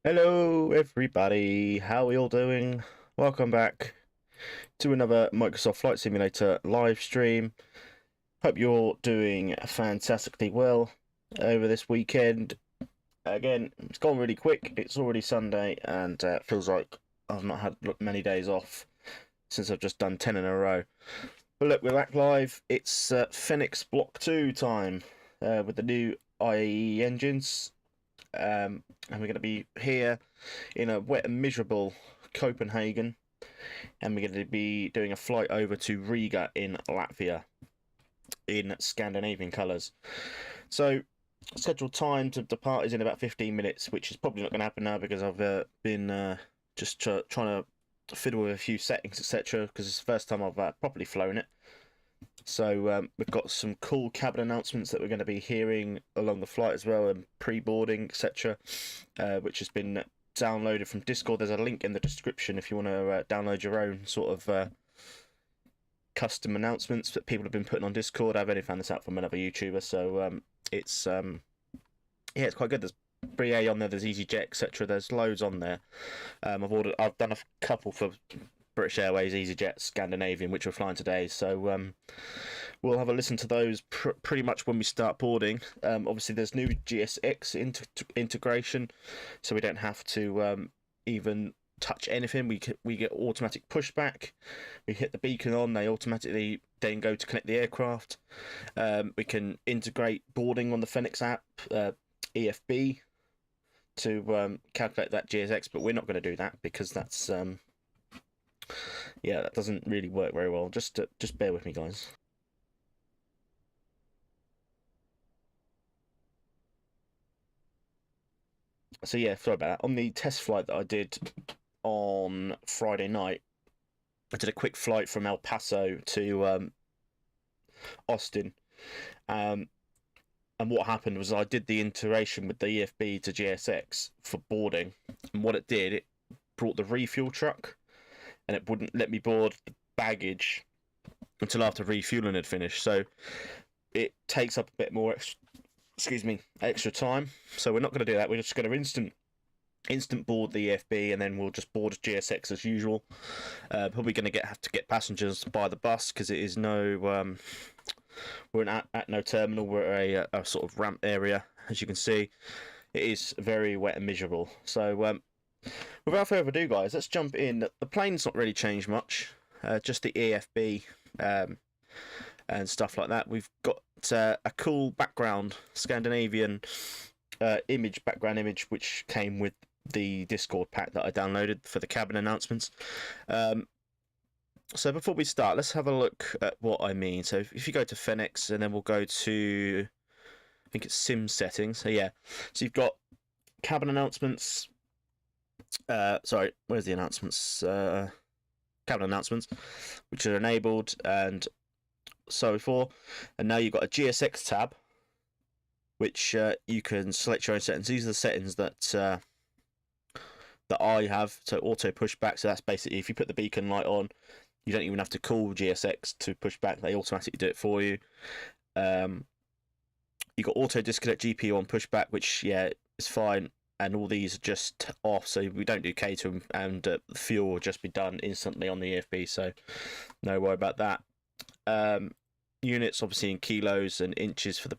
Hello, everybody. How are you all doing? Welcome back to another Microsoft Flight Simulator live stream. Hope you're doing fantastically well over this weekend. Again, it's gone really quick. It's already Sunday, and feels like I've not had many days off since I've just done 10 in a row. But look, we're back live. It's Fenix Block 2 time with the new IAE engines. And we're going to be here in a wet and miserable Copenhagen, and we're going to be doing a flight over to Riga in Latvia in Scandinavian colours. So, scheduled time to depart is in about 15 minutes, which is probably not going to happen now because I've been just trying to fiddle with a few settings, etc. Because it's the first time I've properly flown it. So we've got some cool cabin announcements that we're going to be hearing along the flight as well, and pre-boarding, etc., which has been downloaded from Discord. There's a link in the description if you want to download your own sort of custom announcements that people have been putting on Discord. I've only found this out from another YouTuber, so it's yeah, it's quite good. There's BA on there, there's EasyJet, etc. There's loads on there. I've done a couple for British Airways, EasyJet, Scandanavian, which we're flying today. So we'll have a listen to those pretty much when we start boarding. Obviously, there's new GSX integration, so we don't have to even touch anything. We get automatic pushback. We hit the beacon on, they automatically then go to connect the aircraft. We can integrate boarding on the Fenix app, EFB, to calculate that GSX, but we're not going to do that because that's yeah, that doesn't really work very well. Just bear with me, guys. So yeah, sorry about that. On the test flight that I did on Friday night, I did a quick flight from El Paso to Austin. And what happened was I did the integration with the EFB to GSX for boarding, and what it did, it brought the refuel truck, and it wouldn't let me board the baggage until after refueling had finished. So it takes up a bit more extra time. So we're not going to do that. We're just going to instant board the EFB, and then we'll just board GSX as usual. Probably going to have to get passengers by the bus because it is no we're at no terminal. We're at a sort of ramp area, as you can see. It is very wet and miserable. So without further ado, guys, let's jump in. The plane's not really changed much, just the EFB and stuff like that. We've got a cool background, Scandinavian background image, which came with the Discord pack that I downloaded for the cabin announcements. So before we start, let's have a look at what I mean. So if you go to Fenix, and then we'll go to, I think it's sim settings. So yeah, so you've got cabin announcements. Sorry, where's the announcements? Cabin announcements, which are enabled, and so before, and now you've got a GSX tab, which you can select your own settings. These are the settings that I have. So auto pushback. So that's basically if you put the beacon light on, you don't even have to call GSX to push back; they automatically do it for you. You got auto disconnect GPU on pushback, which yeah is fine, and all these are just off, so we don't do K2, and the fuel will just be done instantly on the EFB, so no worry about that. Units obviously in kilos and inches for the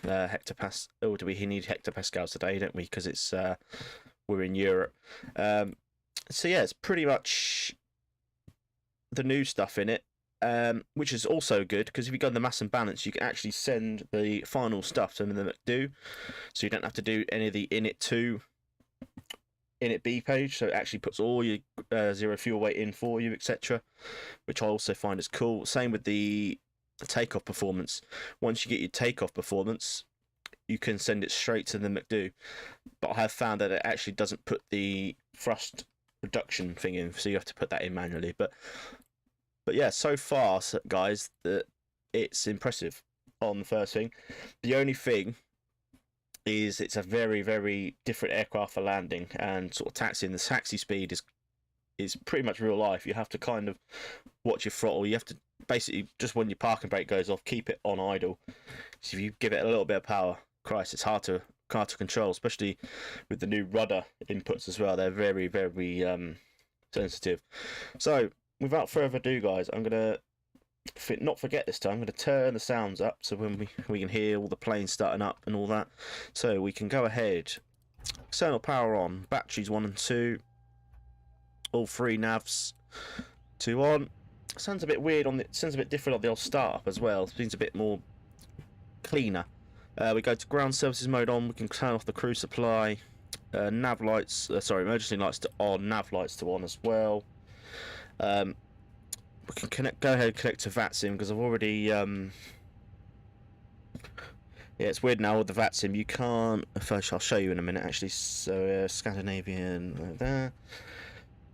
hectopascal. Oh, do we need hectopascals today? Don't we? Because it's we're in Europe. So yeah, it's pretty much the new stuff in it, which is also good because if you go on the mass and balance, you can actually send the final stuff to the do, so you don't have to do any of the init B page. So it actually puts all your zero fuel weight in for you, etc., which I also find is cool. Same with the takeoff performance. Once you get your takeoff performance, you can send it straight to the McDo, but I have found that it actually doesn't put the thrust reduction thing in, so you have to put that in manually. But yeah, so far, guys, that it's impressive on the first thing. The only thing is it's a very, very different aircraft for landing and sort of taxiing. The taxi speed is pretty much real life. You have to kind of watch your throttle. You have to basically, just when your parking brake goes off, keep it on idle. So if you give it a little bit of power, Christ, it's hard to car to control, especially with the new rudder inputs as well. They're very, very sensitive. So without further ado, guys, I'm gonna not forget this time. I'm gonna turn the sounds up so when we can hear all the planes starting up and all that. So we can go ahead. External power on. Batteries 1 and 2. All 3 navs 2 on. Sounds a bit weird on the. Sounds a bit different on the old startup as well. Seems a bit more cleaner. We go to ground services mode on. We can turn off the crew supply. Nav lights. Sorry, emergency lights to on. Nav lights to on as well. We can connect. Go ahead and connect to VATSIM because I've already. Yeah, it's weird now with the VATSIM. You can't. First, I'll show you in a minute. Actually, so Scandanavian there.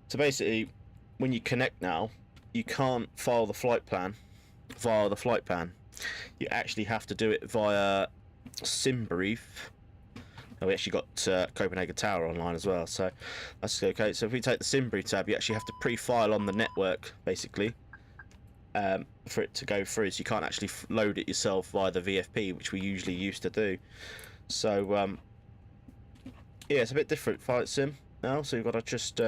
So basically, when you connect now, you can't file the flight plan via the flight plan. You actually have to do it via SimBrief. Oh, we actually got Copenhagen Tower online as well, so that's okay. So if we take the SimBrief tab, you actually have to pre-file on the network, basically, for it to go through. So you can't actually load it yourself via the VFP, which we usually used to do. So yeah, it's a bit different flight sim now. So you've got to just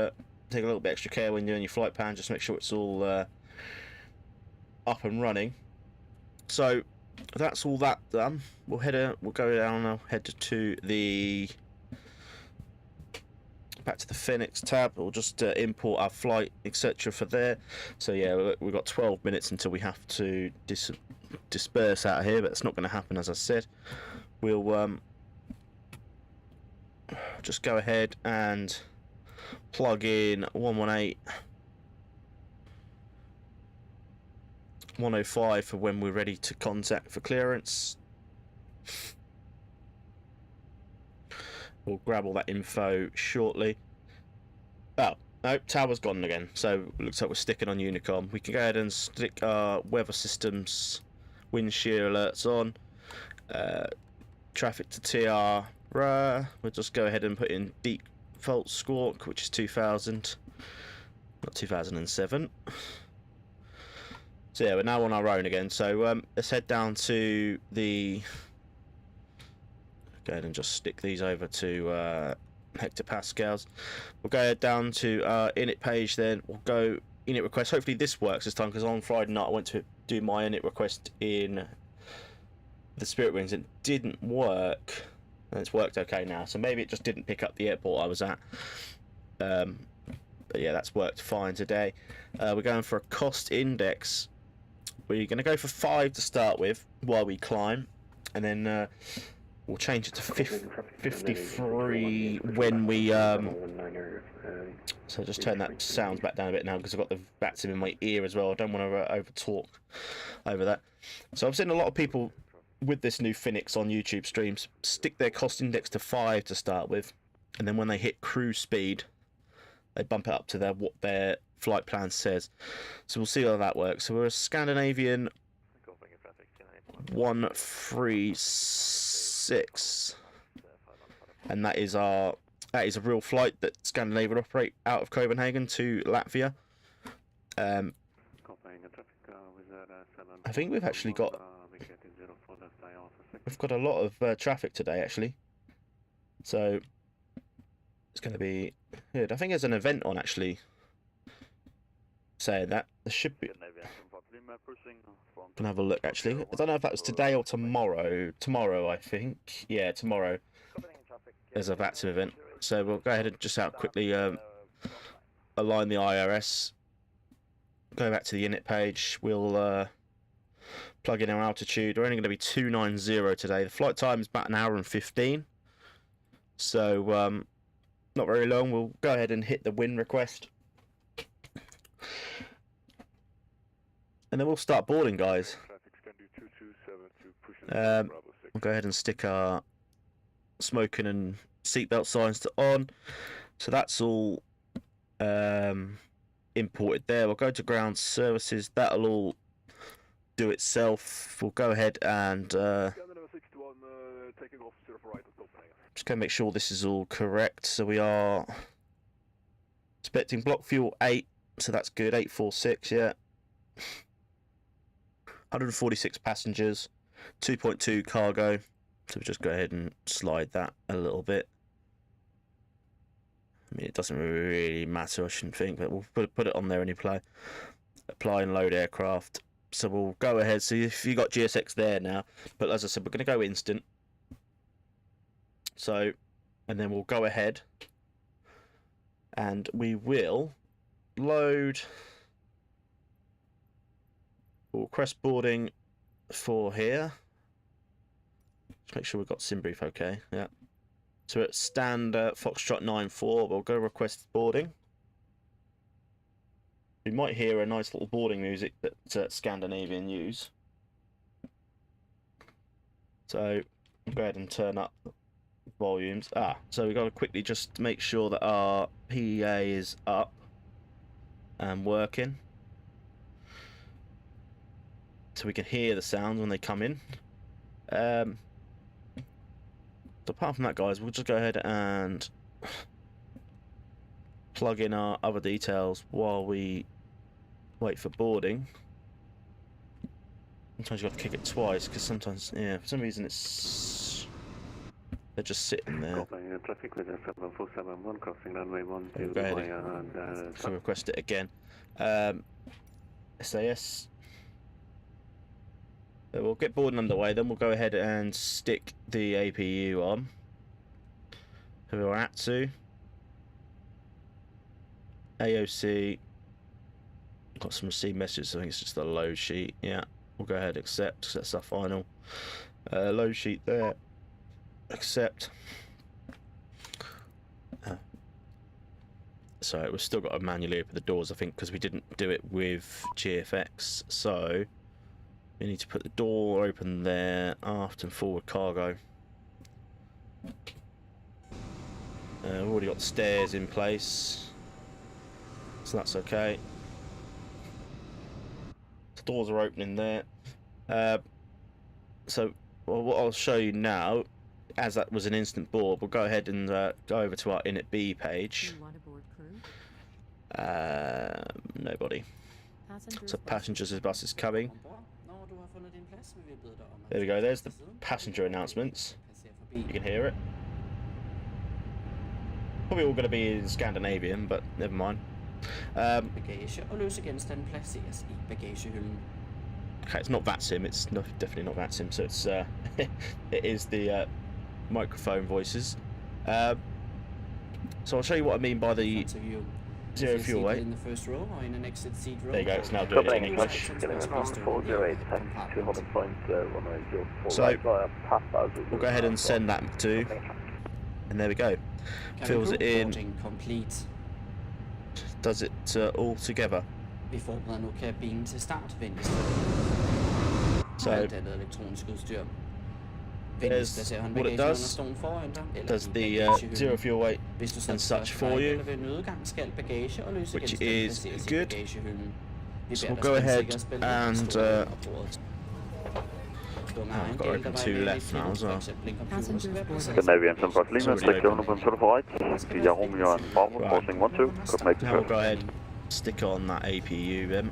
take a little bit extra care when you're doing your flight plan, just make sure it's all up and running. So that's all that done. We'll go down now, head to the back to the Fenix tab. We'll just import our flight, etc. for there. So yeah, we've got 12 minutes until we have to disperse out of here, but it's not going to happen, as I said. We'll just go ahead and plug in 118 105 for when we're ready to contact for clearance. We'll grab all that info shortly. Oh, no, tower's gone again, so it looks like we're sticking on Unicom. We can go ahead and stick our weather systems, wind shear alerts on, traffic to TR. We'll just go ahead and put in default squawk, which is 2000, not 2007. So yeah, we're now on our own again. So let's head down to the. Go ahead and just stick these over to hectopascals. We'll go down to init page. Then we'll go init request. Hopefully this works this time, because on Friday night I went to do my init request in the Spirit Wings. It didn't work, and it's worked okay now. So maybe it just didn't pick up the airport I was at. But yeah, that's worked fine today. We're going for a cost index. We're going to go for 5 to start with while we climb, and then we'll change it to 53 when we. So just turn that sounds back down a bit now, because I've got the VATSIM in my ear as well. I don't want to over talk over that. So I've seen a lot of people with this new Fenix on YouTube streams stick their cost index to 5 to start with, and then when they hit cruise speed, they bump it up to what their flight plan says. So we'll see how that works. So we're a Scandanavian 136, and that is a real flight that Scandinavian operate out of Copenhagen to Latvia. I think we've actually got a lot of traffic today, actually. So it's going to be good. I think there's an event on, actually, saying that. There should be. Can have a look, actually. I don't know if that was today or tomorrow. Tomorrow, I think. Yeah, tomorrow. There's a VATSIM event. So we'll go ahead and just quickly align the IRS. Go back to the init page. We'll plug in our altitude. We're only going to be 290 today. The flight time is about 1 hour and 15. So not very long. We'll go ahead and hit the wind request, and then we'll start boarding, guys. We'll go ahead and stick our smoking and seatbelt signs to on. So that's all imported there. We'll go to ground services. That'll all do itself. We'll go ahead and just going to make sure this is all correct. So we are expecting block fuel 8, so that's good. 846, yeah. 146 passengers, 2.2 cargo. So we just go ahead and slide that a little bit. I mean, it doesn't really matter, I shouldn't think, but we'll put it on there anyway. Apply and load aircraft. So we'll go ahead. So if you got GSX there now, but as I said, we're going to go instant. So, and then we'll go ahead and we will load. We'll request boarding for here. Just make sure we've got sim brief okay. Yeah. So at stand Foxtrot 94, we'll go request boarding. We might hear a nice little boarding music that Scandanavian use. So we'll go ahead and turn up volumes. So we've got to quickly just make sure that our PEA is up and working, so we can hear the sounds when they come in. So apart from that, guys, we'll just go ahead and plug in our other details while we wait for boarding. Sometimes you've got to kick it twice because sometimes, yeah, for some reason they're just sitting there. We'll go ahead and request it again. SAS. So we'll get boarding underway, then we'll go ahead and stick the APU on. So we're at to AOC. Got some received messages, I think it's just the load sheet. Yeah, we'll go ahead and accept, because that's our final load sheet there. Accept. So we've still got to manually open the doors, I think, because we didn't do it with GFX. So we need to put the door open there, aft and forward cargo. We've already got the stairs in place, so that's okay. The doors are opening there. So what I'll show you now, as that was an instant board, we'll go ahead and go over to our init B page. Nobody. So passengers' bus is coming. There we go, there's the passenger announcements. You can hear it. Probably all going to be in Scandanavian, but never mind. Okay, it's not VATSIM, it's definitely not VATSIM, so it's it is the microphone voices. So I'll show you what I mean by the zero fuel weight. In the first row or in an exit seat row. There you go, it's now doing it in English. So we'll go ahead and send that to, and there we go. Fills it in, does it all together. So there's what it does the zero fuel weight and such for you, which is good. So we'll go ahead and I've got to open two left now as well. Scandanavian from Lima, take your open for right, via Romeo and Bravo, crossing 12, now we'll go ahead and stick on that APU then.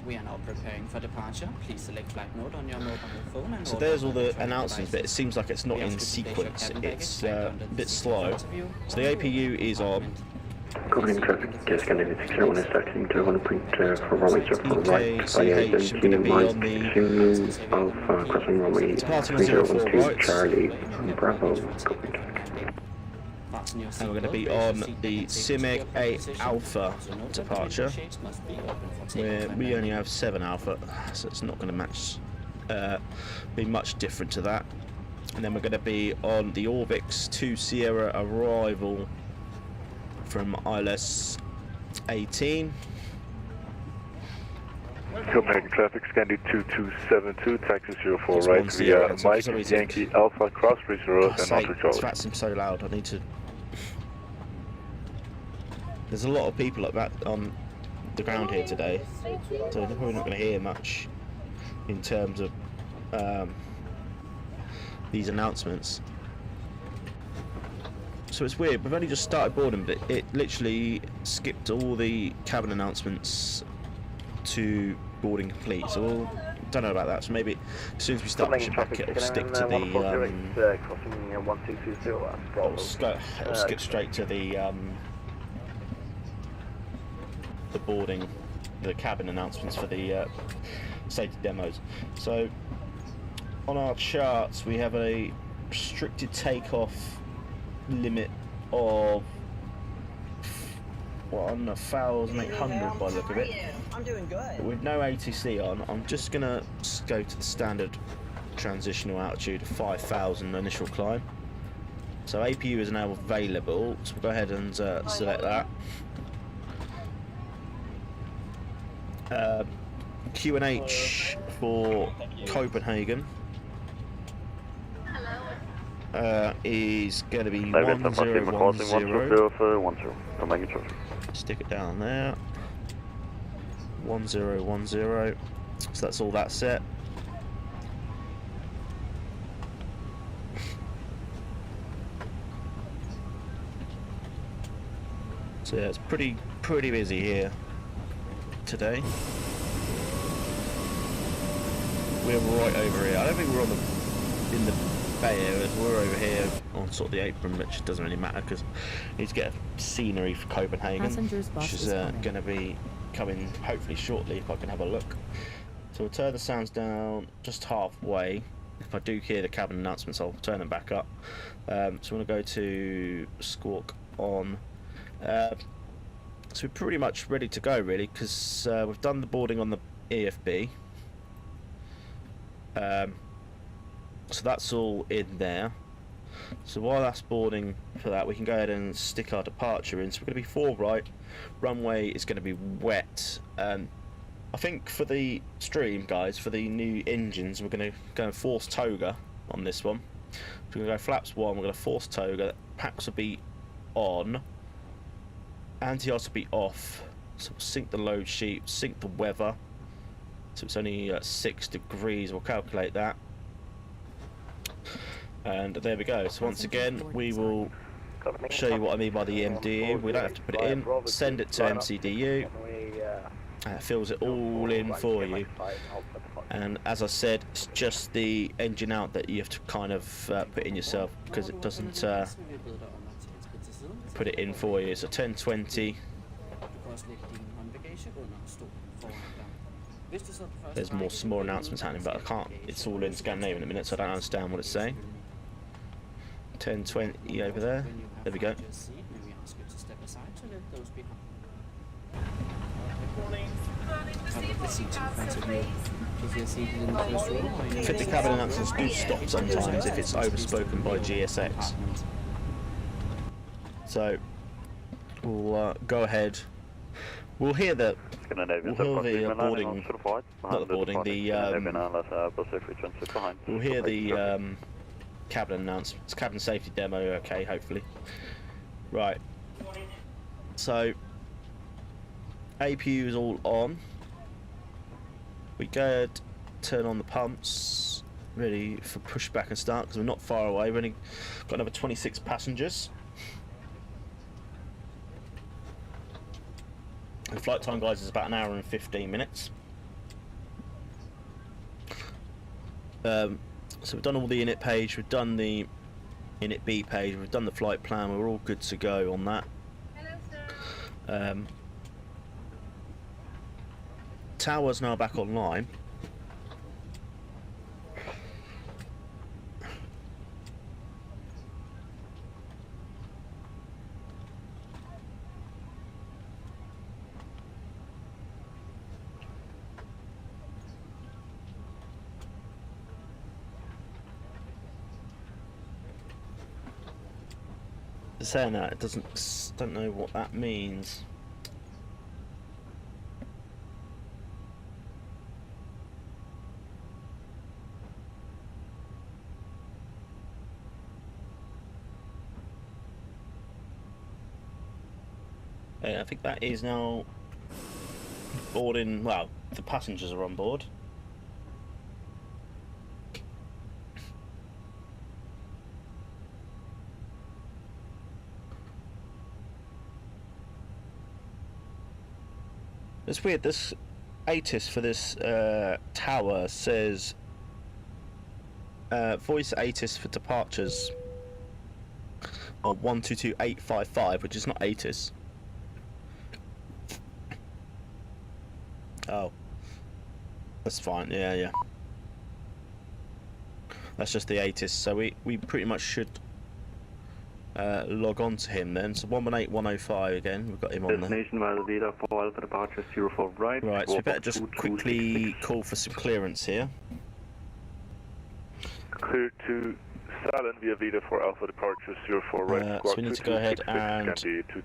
We are now preparing for departure. Please select flight mode on your mobile phone and so there's all the announcements, but it seems like it's not in sequence. It's a bit slow. So the APU is on. Covering traffic, Scandinavian 601 is taxiing to 1.4 runway circle right, via should be on the Alpha, crossing runway departing on 04 right. Charlie, Bravo, and we're going to be on the CIMIC 8 Alpha departure, where we only have 7 Alpha, so it's not going to be much different to that. And then we're going to be on the Orvix 2 Sierra arrival from ILS 18. Copenhagen traffic, Scandi 2272, taxi 04 right, via Mike, Yankee Alpha, cross bridge road and not to Charlie. That's so loud, I need to... There's a lot of people like that on the ground here today, so they're probably not going to hear much in terms of these announcements. So it's weird, we've only just started boarding, but it literally skipped all the cabin announcements to boarding complete, so we'll don't know about that. So maybe as soon as we start pushing back, it'll stick to the. It'll skip straight to the boarding, the cabin announcements for the safety demos. So on our charts, we have a restricted takeoff limit of 1,800 by the look of it. I'm doing good. With no ATC on, I'm just gonna go to the standard transitional altitude of 5,000 initial climb. So APU is now available, so we'll go ahead and select that. QNH for Copenhagen is going to be 1010. Stick it down there. 1010. So that's all that set. So yeah, it's pretty busy here today. We're right over here. I don't think we're in the bay area. We're over here on sort of the apron, which doesn't really matter because we need to get a scenery for Copenhagen, which is going to be coming hopefully shortly if I can have a look. So we'll turn the sounds down just halfway. If I do hear the cabin announcements, I'll turn them back up. So I'm going to go to Squawk on. So we're pretty much ready to go really, because we've done the boarding on the EFB. So that's all in there. So while that's boarding for that, we can go ahead and stick our departure in. So we're going to be 4 right. Runway is going to be wet. I think for the stream, guys, for the new engines, we're going to go and force toga on this one. So we're going to go flaps 1, we're going to force toga. Packs will be on. Anti-ice will be off. So we'll sync the load sheet, sync the weather. So it's only 6 degrees, we'll calculate that. And there we go. So once again, we will show you what I mean by the MDU. We don't have to put it in. Send it to MCDU. It fills it all in for you. And as I said, it's just the engine out that you have to kind of put in yourself, because it doesn't put it in for you. So 1020. There's more announcements happening, but I can't. It's all in Scandanavian in a minute, so I don't understand what it's saying. 1020 over there. There we go. Fit the cabin announcements do stop sometimes if it's overspoken by GSX. So we'll go ahead. We'll hear the boarding, not the boarding, we'll hear the cabin announcements, cabin safety demo, okay, hopefully. Right, so APU is all on. We go turn on the pumps, ready for pushback and start, because we're not far away. We've only got another 26 passengers. The flight time, guys, is about 1 hour and 15 minutes. So we've done all the init page, we've done the init B page, we've done the flight plan, we're all good to go on that. Hello, sir. Tower's now back online. Saying that, it don't know what that means. I think that is now boarding. Well, the passengers are on board. It's weird, this ATIS for this tower says voice ATIS for departures on 122855, which is not ATIS. Oh, that's fine. Yeah. That's just the ATIS. So we pretty much should log on to him then. So 118105 again. We've got him on there. Destination via the leader for Alpha departure 04 right. Right. So we better just quickly call for some clearance here. Clear to silent via Vita for Alpha departure 04 right. So we need to go ahead and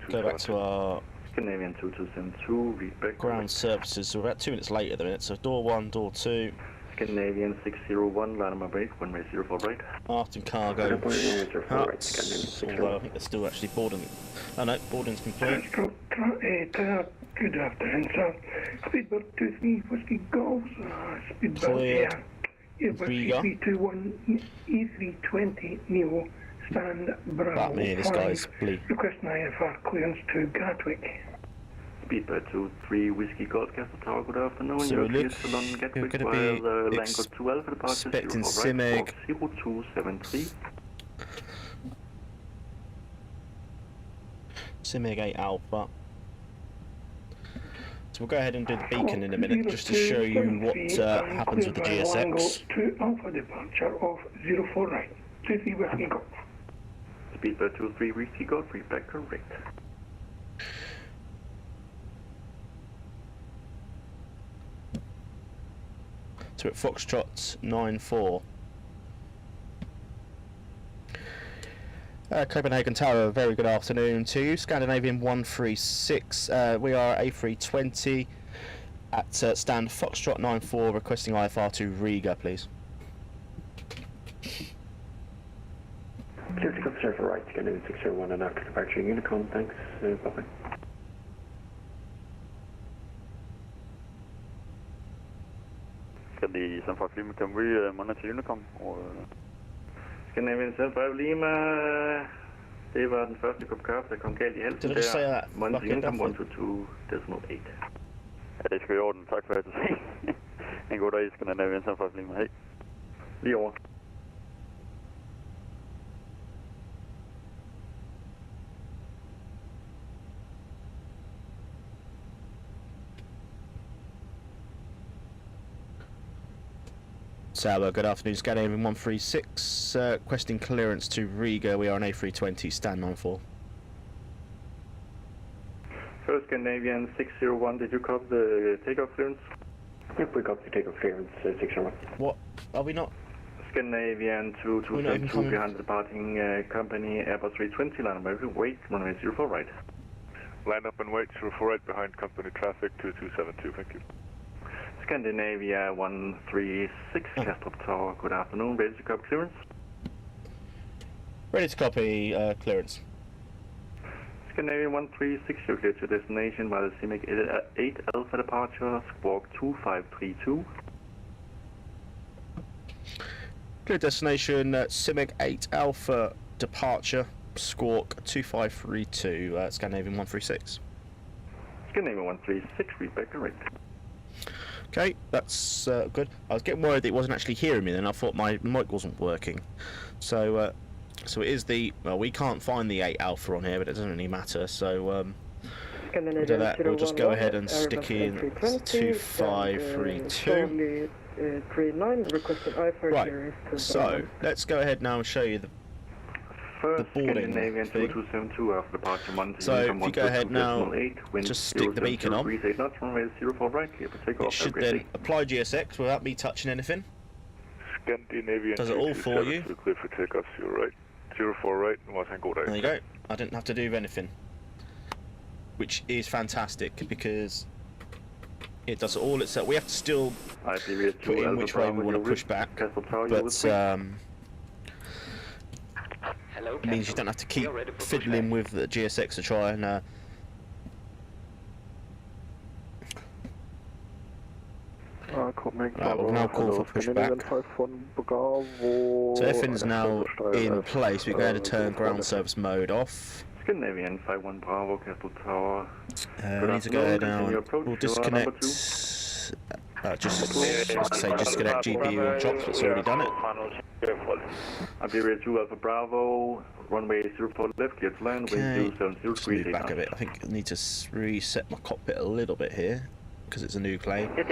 go back to our Scandinavian 2272, read back. ground services. So we're about 2 minutes late at the minute. So door 1, door 2. Scandinavian 601, line number break, 1 04 right. Aft and cargo huts, although I think they're still actually boarding. Oh no, boarding's complete. Good afternoon, sir. Speedboat 23 Whiskey Golf, speedboat Clear. Airbus Riga. 321 E320 Neo, stand Bravo That me, this 5. guy's blue. Request an IFR clearance to Gatwick. Speedboat 23 Whiskey Golf, Castle Tower, good afternoon. So You're it clear looks to London we're Gatwick going via to the be Language 12 departure expecting 04 right, CIMIG 0273. CIMIG 8 Alpha. So we'll go ahead and do the beacon in a minute just to show you what happens with the GSX. To Alpha departure of 04 right, 23 Whiskey Golf. Speedboat 23 Whiskey Golf, read back correct. So at Foxtrot 94. Copenhagen Tower, very good afternoon to you. Scandinavian 136. We are A320 at stand Foxtrot 94, requesting IFR to Riga, please. Clear to go for right, Scandinavian 601 and after departure Unicom, thanks, bye-bye. Scandinavian 75 Lima, can we monitor Unicom? Scandinavian 75 Lima, det var den første kop kaffe, der kom galt i halsen Did I just say that? Monitor Fucking Unicom definitely. 122.8. Ja, det skal i orden, tak for at du siger. En god dag, Scandinavian 75 Lima, hej. Lige over. Tower, good afternoon. Scandinavian 136, requesting clearance to Riga. We are on A320, stand 94. First Scandinavian 601, did you copy the takeoff clearance? Yep, we got the takeoff clearance, 601. What? Are we not? Scandinavian We're not even 2272 coming. behind the departing company Airbus 320, line number wait, runway 04 right. Line up and wait, 04 right behind company traffic 2272, thank you. Scandinavia 136, Castrop Tower, good afternoon, ready to copy clearance? Ready to copy clearance. Scandinavian 136, you're clear to destination by the CIMIC 8 Alpha departure, squawk 2532. Clear destination, CIMIC 8 Alpha departure, squawk 2532, Scandinavian 136. Scandinavian 136, read back correct. Okay, that's good. I was getting worried that it wasn't actually hearing me then. I thought my mic wasn't working. So so it is the... Well, we can't find the 8 Alpha on here, but it doesn't really matter. So we'll do that. We'll just go ahead and stick in 2532. 39, requesting IFR Right, clearance to so let's go ahead now and show you the First boarding Scandinavian thing. 2272 after departure Monday. So, if you go ahead now, just stick the beacon on. Knots, runway 04 right, clear for takeoff. It should then apply GSX without me touching anything. Scandinavian Does it all for you? Clear for takeoff 04 right. 04 right, and god There you go. I didn't have to do anything. Which is fantastic because it does all itself. We have to still put in which way we want to push back, but it means you don't have to keep fiddling with the GSX to try and right, we'll now call for pushback. So everything's now in place. We're going to turn ground service mode off. Scandinavian 51 Bravo, Castle Tower. We need to go ahead now and we'll disconnect disconnect. Just disconnect GPU on chops. It's already done it. Iberia 2 Alpha Bravo, runway 04 left, clear to land, wind 270 Just degrees. move back a bit. I think I need to reset my cockpit a little bit here because it's a new plane. Hope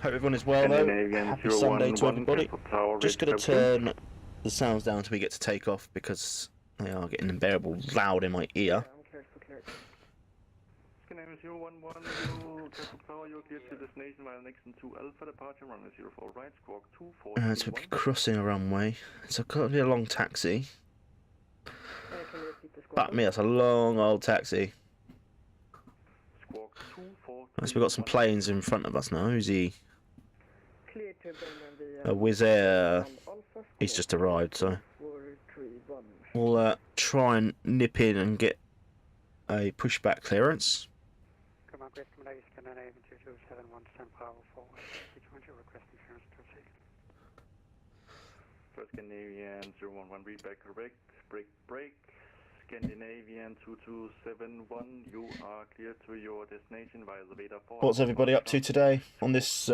everyone is well though. Happy Sunday to everybody. Just going to turn the sounds down until we get to take off because they are getting unbearable loud in my ear. Scandanavian 011, you're clear to destination via Nixon 2 Alpha, departure runway 04 right, squawk 24. So we're crossing a runway. It's got to be a long taxi. But me, that's a long old taxi. Squawk 24. So we've got some planes in front of us now. Who's he? A Wizz Air. He's just arrived, so we'll try and nip in and get a pushback clearance. Come on, Scandinavian 2271, stand power forward. Did you want to request insurance to proceed? First Scandinavian 011, read back correct, break. Scandinavian 2271, you are clear to your destination via the Veda 4. What's everybody up to today on this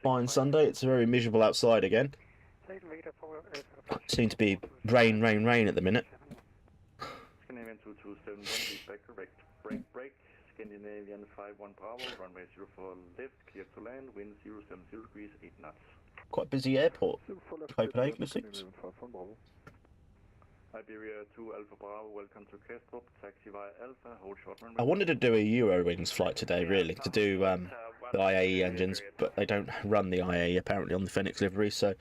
fine Sunday? It's very miserable outside again. Seems to be rain at the minute. Scandinavian 2271, read back correct, break. Scandinavian 51 Bravo, runway 04 left, clear to land, wind 070 degrees, 8 knots. Quite a busy airport. Copenhagen, it seems. Iberia 2 Alpha Bravo, welcome to Kastrup, taxi via Alpha, hold short runway. I wanted to do a Eurowings flight today, really, to do the IAE engines, but they don't run the IAE apparently on the Fenix livery, so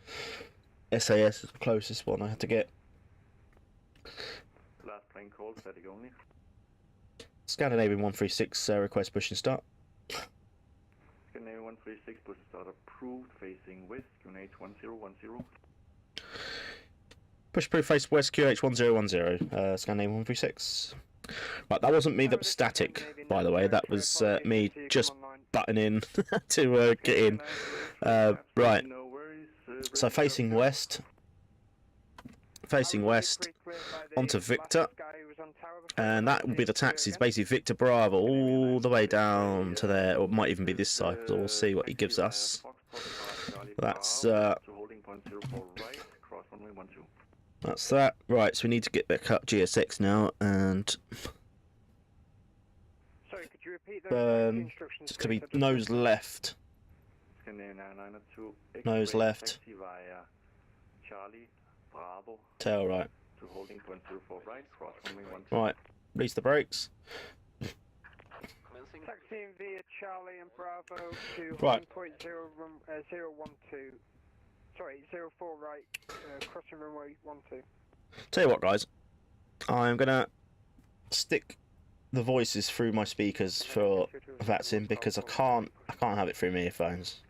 SAS is the closest one I had to get. Last plane call, static only. Scandinavian 136, request push and start. Scandinavian 136, push and start approved, facing west, QNH 1010. Push approved, face west, QH 1010, Scandinavian 136. Right, that wasn't me that was static, by the way, that was me just butting in to get in. Right, so facing west onto Victor, and that will be the taxis, basically Victor Bravo all the way down to there, or it might even be this side, so we'll see what he gives us. That's that. Right, so we need to get back up GSX now, and sorry, could you repeat those it's going to be nose left. Nose left. Tail right. Right, release the brakes. Taxiing via Charlie and Bravo to Right. 012. Sorry, 04 right, crossing runway 12. Tell you what, guys, I'm going to stick the voices through my speakers for VATSIM because I can't have it through my earphones.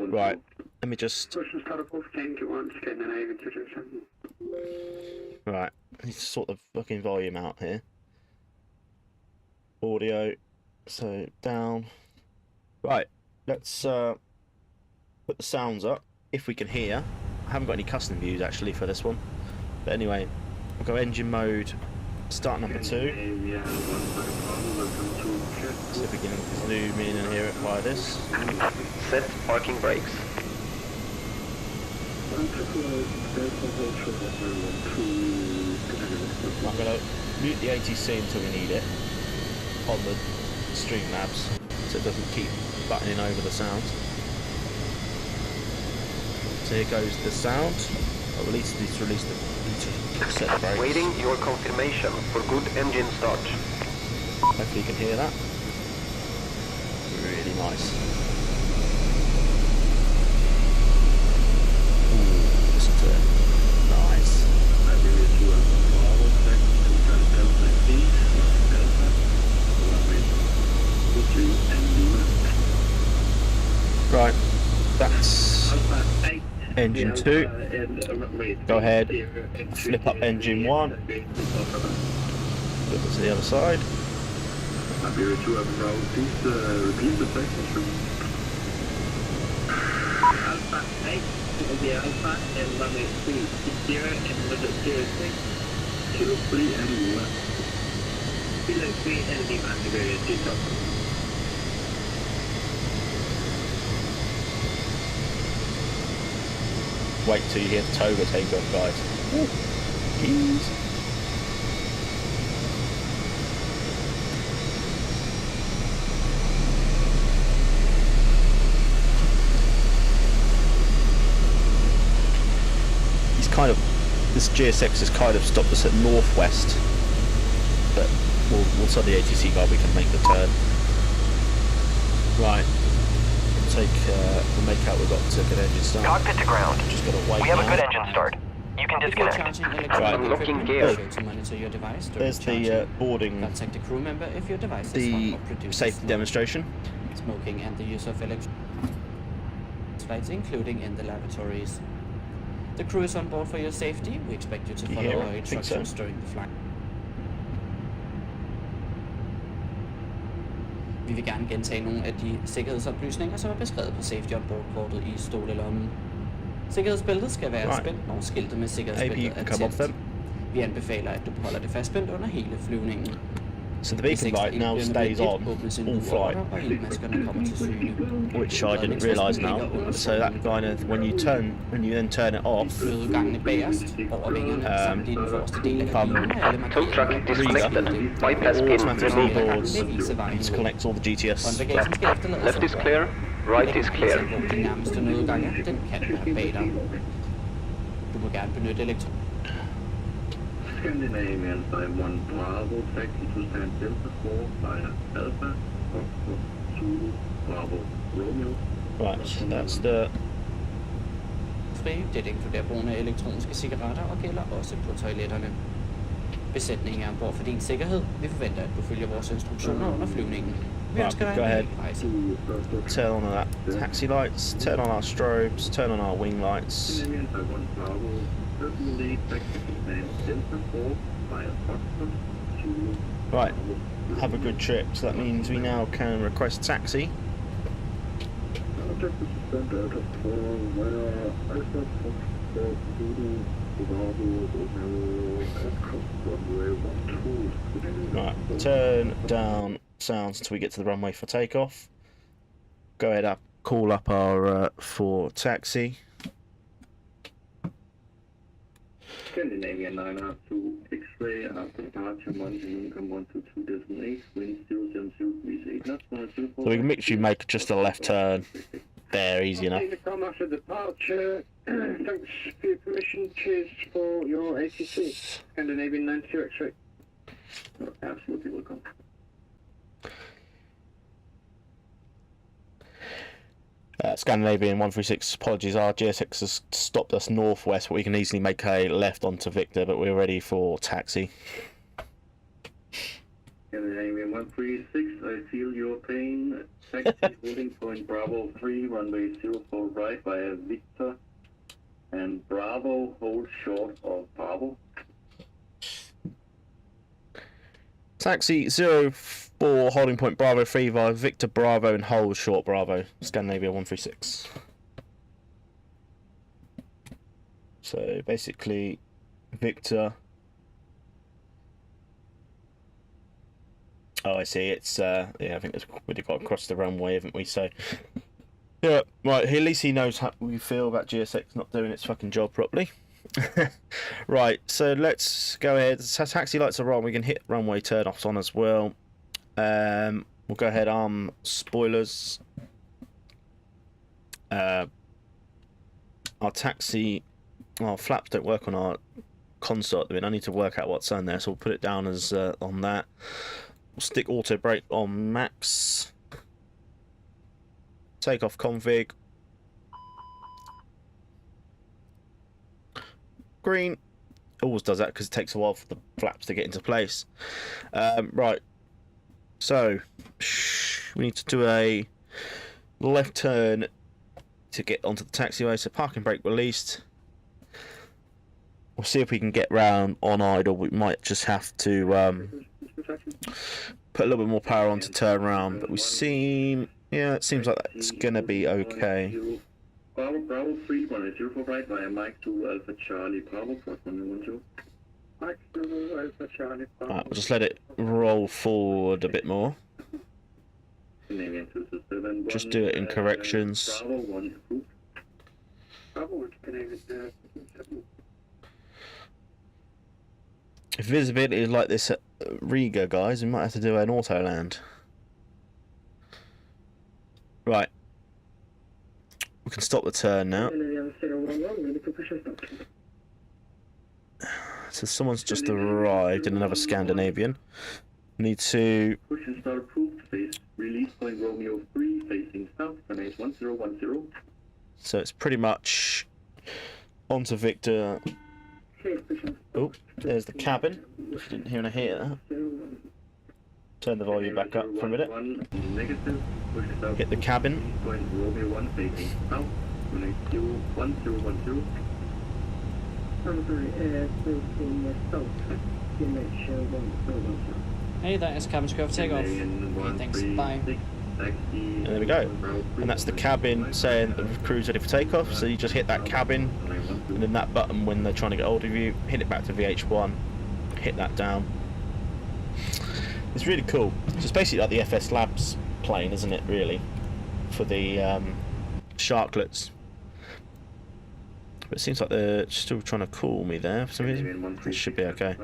Right, let me just... Right, I need to sort the fucking volume out here. Audio, so down. Right, let's put the sounds up, if we can hear. I haven't got any custom views actually for this one. But anyway, we'll go engine mode, start number 2. See if we can zoom in and hear it via this. Set parking brakes. I'm going to mute the ATC until we need it on the Streamlabs, so it doesn't keep buttoning over the sound. So here goes the sound. I'll release the set the brakes. Waiting your confirmation for good engine start. Hopefully you can hear that. Really nice. Ooh, listen to it. Nice. Right, that's engine 2. Go ahead, flip up engine 1. Flip it to the other side. Iberia 2 Bravo, please repeat the section. Alpha 8, the Alpha and runway 3, 0 and weather 06, 03 and left. Wait till you hear the toga take off, guys. Ooh. Jeez. This GSX has kind of stopped us at northwest, but we'll tell the ATC guy we can make the turn. Right, we'll make out we've got a good engine start. Cockpit to ground. Just gotta wait. We have now. a good engine start. You can disconnect. Unlocking gear. There's the boarding, Contact the crew member if your device the is hot or produces safety smoke. demonstration. Smoking and the use of electric flights, including in the lavatories. The crew is on board for your safety. We expect you to You follow hear our it? Think so? instructions during the flight. Vi vil gerne gentage nogle af de sikkerhedsoplysninger, som er beskrevet på safety on board-kortet i stolelommen. Sikkerhedsbæltet skal være spændt, når skiltet med sikkerhedsbæltet er tændt. Vi anbefaler, at du holder det fastspændt under hele flyvningen. So the beacon light now stays on all flight, og iltmaskerne kommer til syne. which I didn't realise now. So that kind of when you then turn it off, Nødgangene bagerst over vingerne samt i den forreste del af kabinen er alle Tow truck markeringer. disconnected. Bypass pin automatically removed. boards and connects all the GTS. Håndbagagen skal efterlades Left is clear. Right is clear. Hvor de nærmeste nødgange, den kan være bag dig. Du må gerne benytte elektron. Scandinavian by 1 Bravo, taxi to stand Delta 4 via Alpha, Zulu, Bravo, Romeo. Right, so that's the Fri, det inkluderer brugen af elektroniske cigaretter og gælder også på toiletterne. Besætningen er ombord for din sikkerhed. Vi forventer, at du følger vores instruktioner under flyvningen. Vi ønsker dig go ahead. en god rejse. turn on that taxi lights, turn on our strobes, turn on our wing lights. Scandinavian by 1 Bravo, certainly taxi to stand Delta 4 via Foxtrot, Zulu, Right, have a good trip. So that means we now can request taxi. Right, turn down sounds until we get to the runway for takeoff. Go ahead up, call up our for taxi. Scandinavian 9R2, X-ray after departure, Monday, income 122.8, wind 070 degrees 8 knots, 104. So we can literally make just a left turn there, easy enough. Come after departure. Thanks for your permission. Cheers for your ATC. Scandinavian 90 X-ray. Absolutely welcome. Scandinavian 136, apologies, our GSX has stopped us northwest, but we can easily make a left onto Victor, but we're ready for taxi. Scandinavian 136, I feel your pain. Taxi holding point Bravo 3, runway 04 right via Victor. And Bravo, hold short of Bravo. Taxi 04, holding point Bravo 3 via Victor Bravo and hold short Bravo, Scandinavia 136. So basically, Victor. Oh, I see. It's yeah, I think we've got across the runway, haven't we? So yeah, right. At least he knows how we feel about GSX not doing its fucking job properly. Right, so let's go ahead. So taxi lights are on. We can hit runway turn-offs on as well. We'll go ahead, arm spoilers. Our taxi, our flaps don't work on our console at the minute. I need to work out what's on there, so we'll put it down as on that. We'll stick auto brake on max. Take off config. Green. Always does that because it takes a while for the flaps to get into place. Right. So we need to do a left turn to get onto the taxiway. So parking brake released. We'll see if we can get round on idle. We might just have to put a little bit more power on to turn around. But we seem, yeah, it seems like that's gonna be okay. Bravo 3, 104 right via Mike to Alpha Charlie, Bravo, 112. Right, we'll just let it roll forward a bit more. Just do it in corrections. If visibility is like this at Riga, guys, we might have to do an auto land. Right. We can stop the turn now. So someone's just arrived in another Scandinavian. Need to... Push and start approved. Phase release point Romeo 3 facing south. Fenix 1010. So it's pretty much onto Victor. Oh, there's the cabin. If you didn't hear that. Turn the volume back up for a minute. Hit the cabin. Romeo 1 facing south. Fenix 1010. Hey, that is cabin square for takeoff. Okay, thanks, bye. And there we go. And that's the cabin saying the crew's ready for takeoff. So you just hit that cabin, and then that button when they're trying to get hold of you, hit it back to VH1, hit that down. It's really cool. So it's basically like the FS Labs plane, isn't it, really? For the Sharklets. But it seems like they're still trying to call me there for some reason. It should be okay.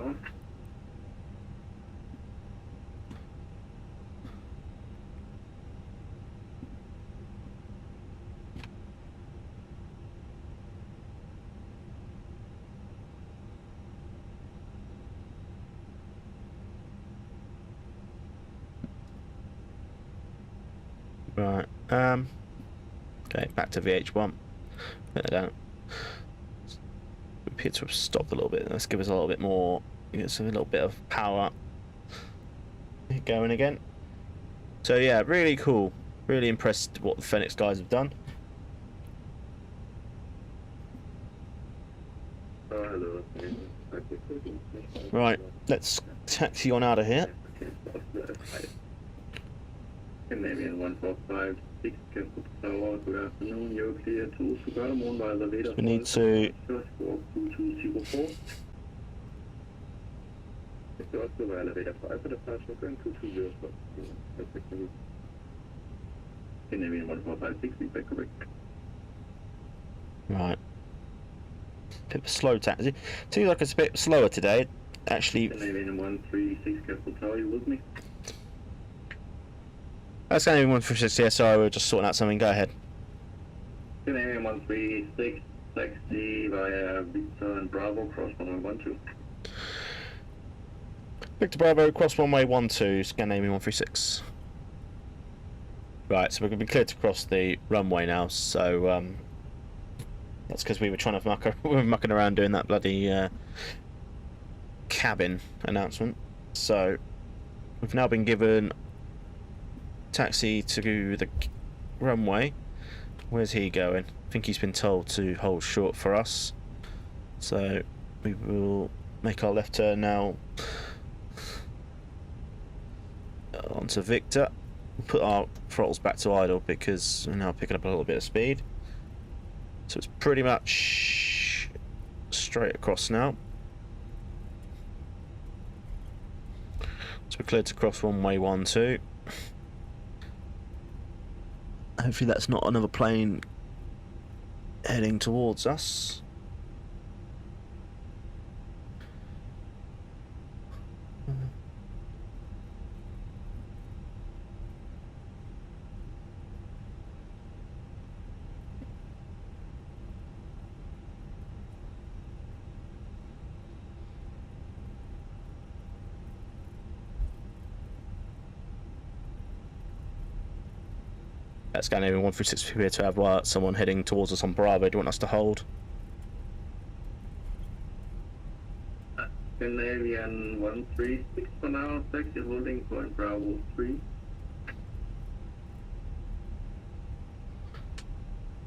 Right. Okay, back to VH1. Put that down. We appear to have stopped a little bit. Let's give us a little bit more. Get a little bit of power going again. So yeah, really cool. Really impressed what the Fenix guys have done. Right, let's taxi on out of here. Scandinavian 1456, Capital Tower, good afternoon, you're clear to Sugarmon by elevator. We need to... First walk 2204. It's also by elevator 5 for departure, going 220. Scandinavian 1456, feedback correct. Right. Bit of a slow taxi. Seems like it's a bit slower today. Actually... Scandinavian 136, Capital Tower, you with me? That's going to be 136, yeah, sorry, we're just sorting out something, go ahead. Scandinavian 136, taxi via Victor and Bravo, cross 1112. Victor Bravo, cross runway 12, Scandinavian 136. Right, so we're going to be cleared to cross the runway now, so that's because we were trying to we were mucking around doing that bloody cabin announcement. So we've now been given taxi to the runway. Where's he going? I think he's been told to hold short for us. So we will make our left turn now onto Victor. We'll put our throttles back to idle because we're now picking up a little bit of speed. So it's pretty much straight across now. So we're cleared to cross runway 12. Hopefully that's not another plane heading towards us. Scandinavian 136 appear to have someone heading towards us on Bravo. Do you want us to hold? Scandinavian 136 for now, taxi holding point Bravo 3.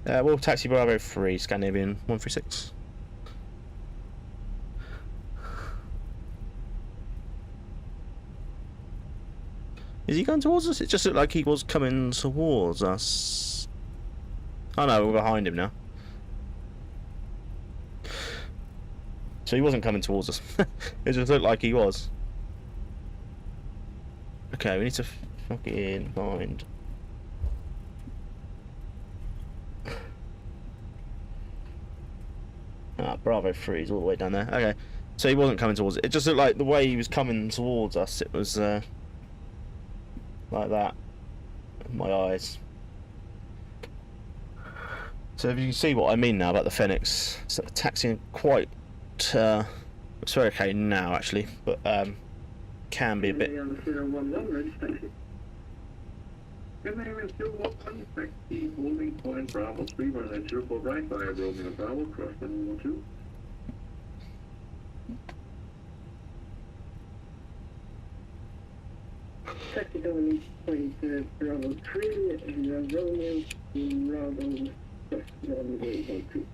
We'll taxi Bravo 3, Scandinavian 136. Is he going towards us? It just looked like he was coming towards us. Oh no, we're behind him now. So he wasn't coming towards us. It just looked like he was. Okay, we need to fucking find... Ah, Bravo 3 is all the way down there. Okay, so he wasn't coming towards it. It just looked like the way he was coming towards us, it was like that. My eyes. So if you can see what I mean now about the Fenix, it's taxiing quite... it's very okay now actually, but can be a bit... Holding point Bravo 3, 194 right via Romeo Bravo, cross 112. Taxi going point Bravo 3 and Romeo Bravo cross 112.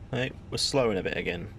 Hey, we're slowing a bit again.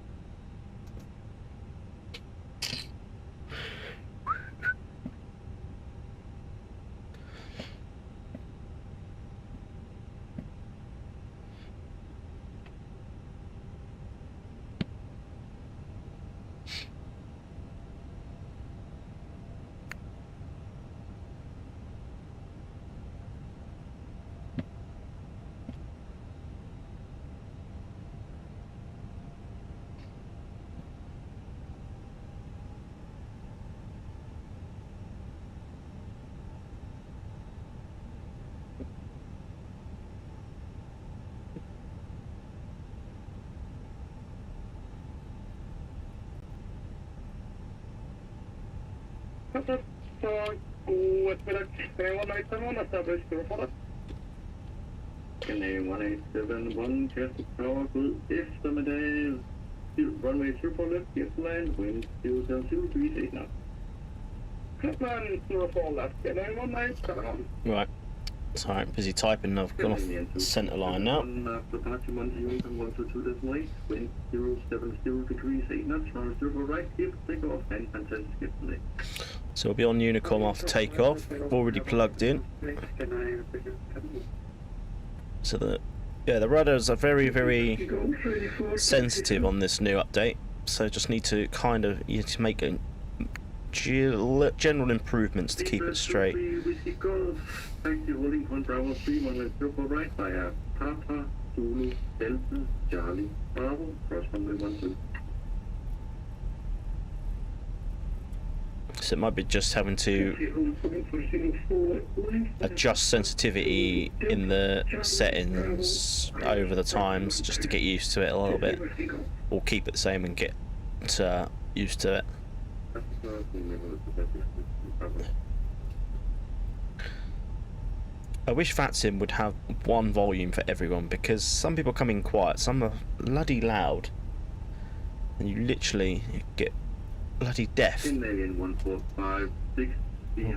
Scandanavian 1871, Castle Tower, good eftermiddag. Runway 24 left, get land, wind 072, 38 knots. Flatman 04 left, Scandanavian 1871. Right. Sorry, busy typing. I've gone off centre line now. Departure 121.122.8, wind 070 degrees, 8 knots, runway 04 right, give, take off, and fantastic skip. So we'll be on Unicom after takeoff. Already plugged in. So the rudders are very, very sensitive on this new update. So just need to kind of make a general improvements to keep it straight. Holding point Bravo 3, 104 right via Papa, Zulu, Delta, Charlie, Bravo, cross runway 12. So it might be just having to adjust sensitivity in the settings over the times just to get used to it a little bit, or keep it the same and get used to it. I wish VATSIM would have one volume for everyone, because some people come in quiet, some are bloody loud, and you literally get bloody deaf. We'll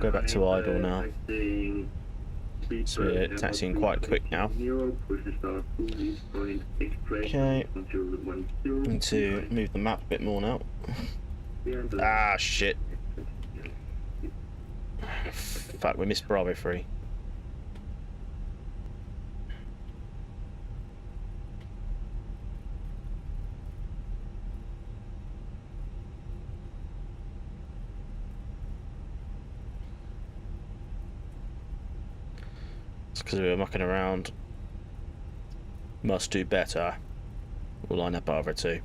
go back to idle now. So we're taxiing quite quick now. Okay. Need to move the map a bit more now. Ah, shit. Fuck, we missed Bravo 3. Because we were mucking around. Must do better. We'll line up Bravo 2.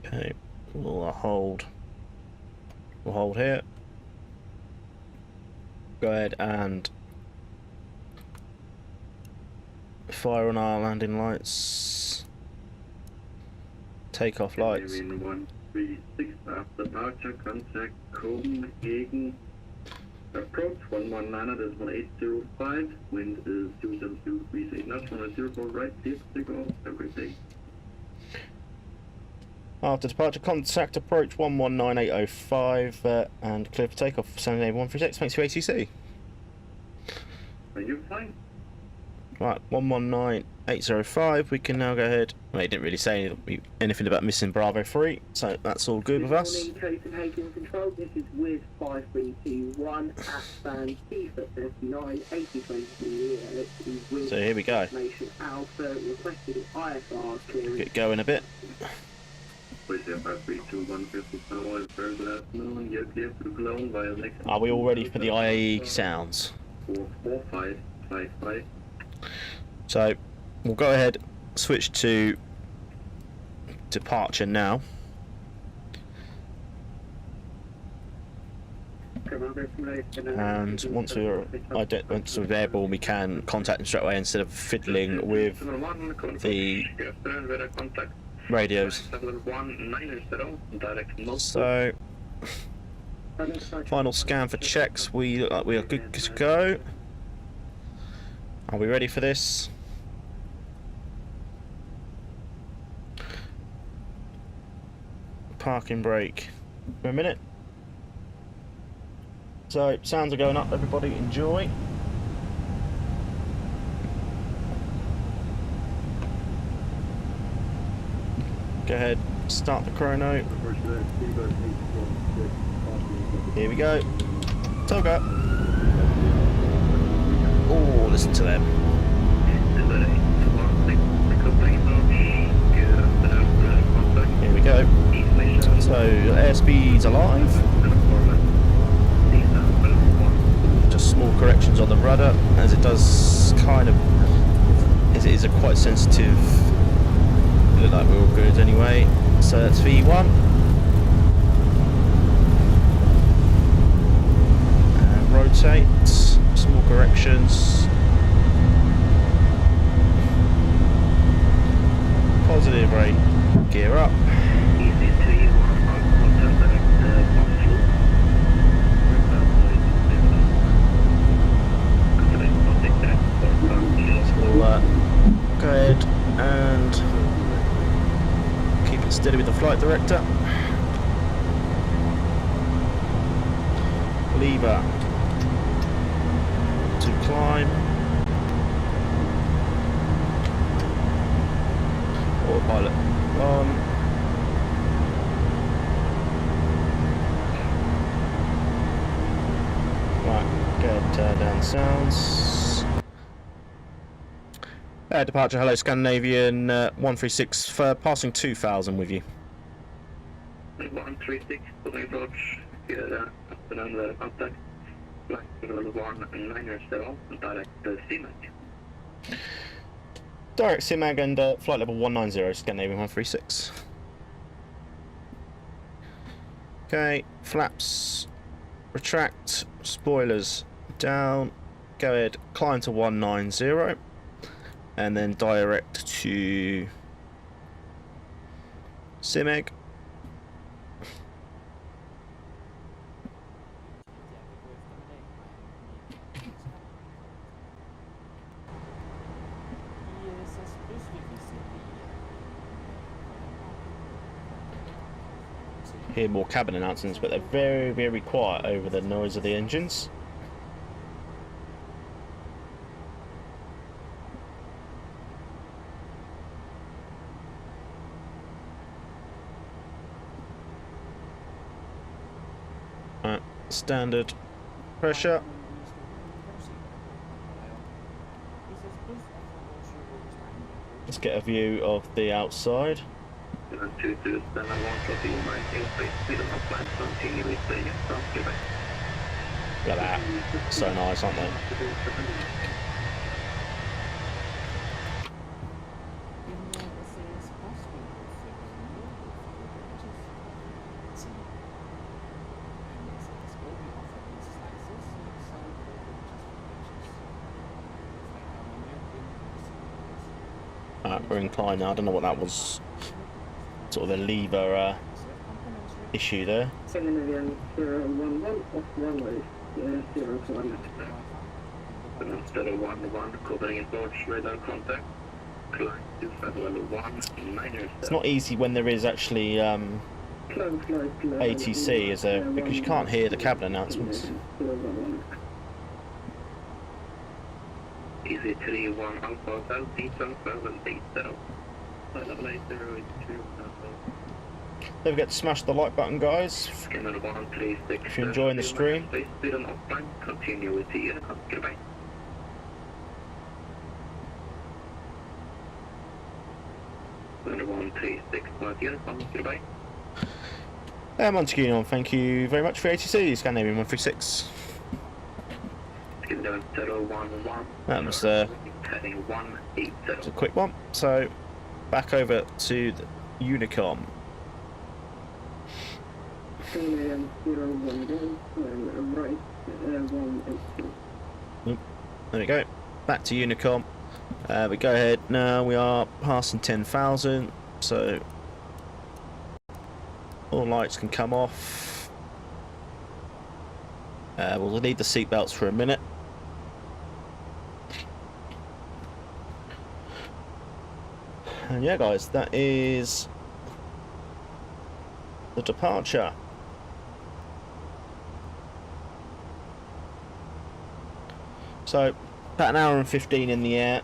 Okay, we'll hold. We'll hold here. Go ahead and fire on our landing lights. Take off lights. 136 after departure, contact Copenhagen. Approach 119.805. Wind is 272 degrees 8 knots. 104 right, take off everything. After departure, contact approach 119805 and clear for takeoff. Scandinavian 136. Thanks for ATC. Are you fine? Right, 119805. We can now go ahead. Well, he didn't really say anything about missing Bravo 3, so that's all good with us. Good morning, Copenhagen Control. This is Wiz 5321 at band T for 39, 8020. So here we go. Alpha requested IFR clearance. Get going a bit. Are we all ready for the IAE sounds? 44555. So we'll go ahead, switch to departure now. And once we're airborne, we can contact them straight away instead of fiddling with the radios. So, final scan for checks. We are good to go. Are we ready for this? Parking brake for a minute. So, sounds are going up, everybody enjoy. Go ahead, start the chrono. Here we go. Togger. Oh, listen to them. Here we go. So, airspeed's alive. Just small corrections on the rudder, as it does kind of, it is a quite sensitive. Look like we're all good anyway. So that's V1. And rotate. Small corrections. Positive rate. Gear up. Go ahead and keep it steady with the flight director. Lever to climb. Autopilot on. Right, go ahead, turn down sounds. Departure, hello Scandinavian 136 for passing 2000 with you. 136, pulling approach, afternoon contact, flight level 190, direct CMAG. Direct CMAG and flight level 190, Scandinavian 136. Okay, flaps, retract, spoilers down, go ahead, climb to 190. And then direct to CMAG. Hear more cabin announcements, but they're very, very quiet over the noise of the engines. Standard pressure. Let's get a view of the outside. Look at that. So nice, aren't they? We're inclined now. I don't know what that was. Sort of a lever issue there. Scandinavian 011 off runway 0 Instead of 1-1, covering approach radar contact. It's not easy when there is actually ATC, is there? Because you can't hear the cabin announcements. Easy 31 Alpha Southeast 780. Don't forget to smash the like button, guys. If you're enjoying the stream. Continue with the goodbye. Goodbye. Montague, thank you very much for ATC, Scandanavian 136. That was a quick one. So, back over to the Unicom. There we go. Back to Unicom. We go ahead now. We are passing 10,000, so all lights can come off. We'll need the seatbelts for a minute. And yeah, guys, that is the departure. So, about an hour and 15 in the air.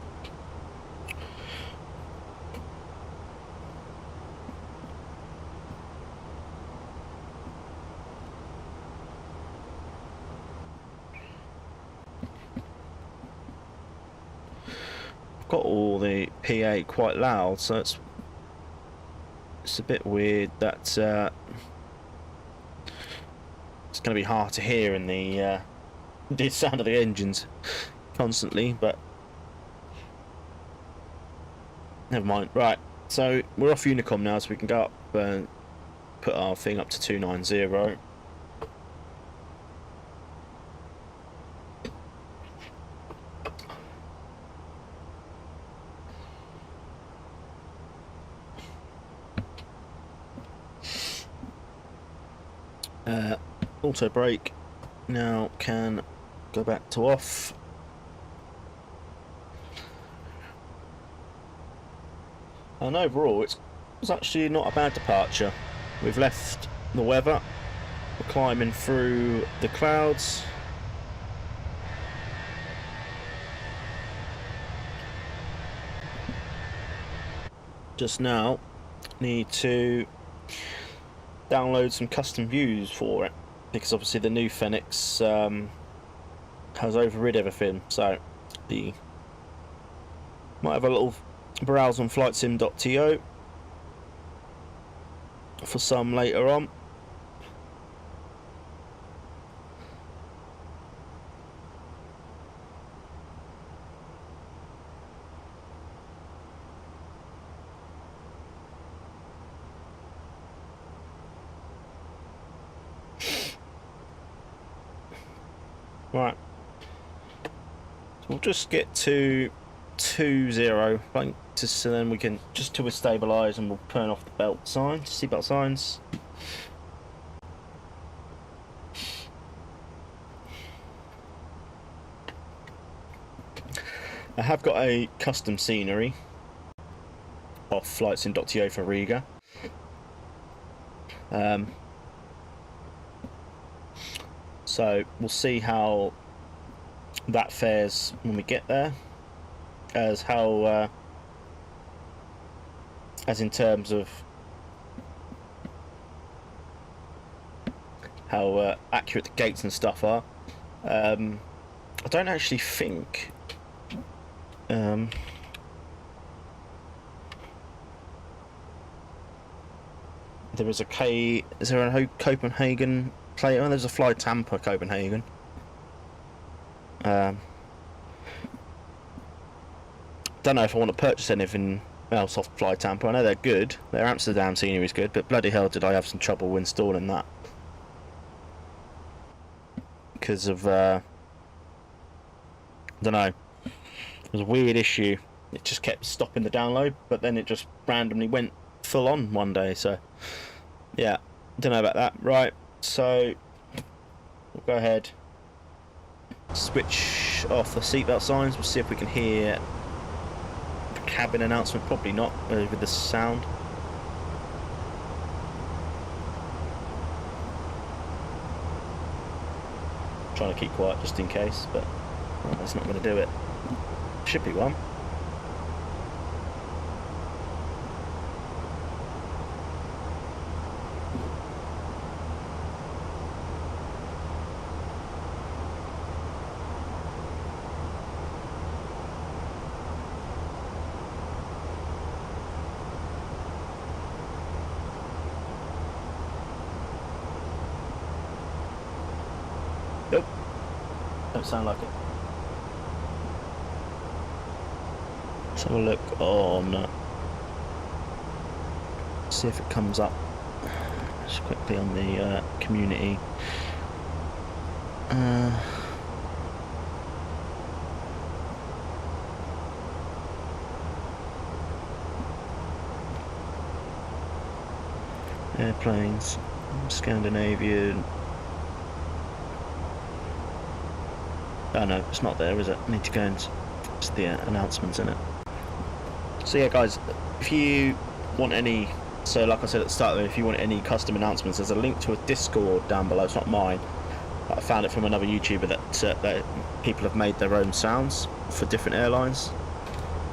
I've got all the PA quite loud, so it's a bit weird that it's going to be hard to hear in the sound of the engines constantly, but never mind. Right, so we're off Unicom now, so we can go up and put our thing up to 290. Auto brake now can go back to off. And overall it's actually not a bad departure. We've left the weather, we're climbing through the clouds. Just now need to download some custom views for it, because obviously the new Fenix has overrid everything, so might have a little browse on flightsim.to for some later on. Right, so we'll just get to 20, so then we can just to stabilise, and we'll turn off the belt signs, seatbelt signs. I have got a custom scenery off flightsim.to for Riga. So we'll see how that fares when we get there, as in terms of how accurate the gates and stuff are. I don't actually think there is a is there a Copenhagen plate? Oh, there's a Fly Tampa Copenhagen. Don't know if I want to purchase anything else off Fly Tampa. I know they're good. Their Amsterdam scenery is good, but bloody hell did I have some trouble installing that. Because of, I don't know. It was a weird issue. It just kept stopping the download, but then it just randomly went full on one day, so yeah, don't know about that. Right, so we'll go ahead, switch off the seatbelt signs. We'll see if we can hear the cabin announcement? Probably not, with the sound. Trying to keep quiet just in case, but well, that's not going to do it. Should be one. Nope. Don't sound like it. Let's have a look on. See if it comes up just quickly on the community. Airplanes, Scandanavian. Oh no, it's not there, is it? I need to go and it's the announcements in it. So yeah, guys, if you want any, so like I said at the start, if you want any custom announcements, there's a link to a Discord down below. It's not mine. I found it from another YouTuber that people have made their own sounds for different airlines.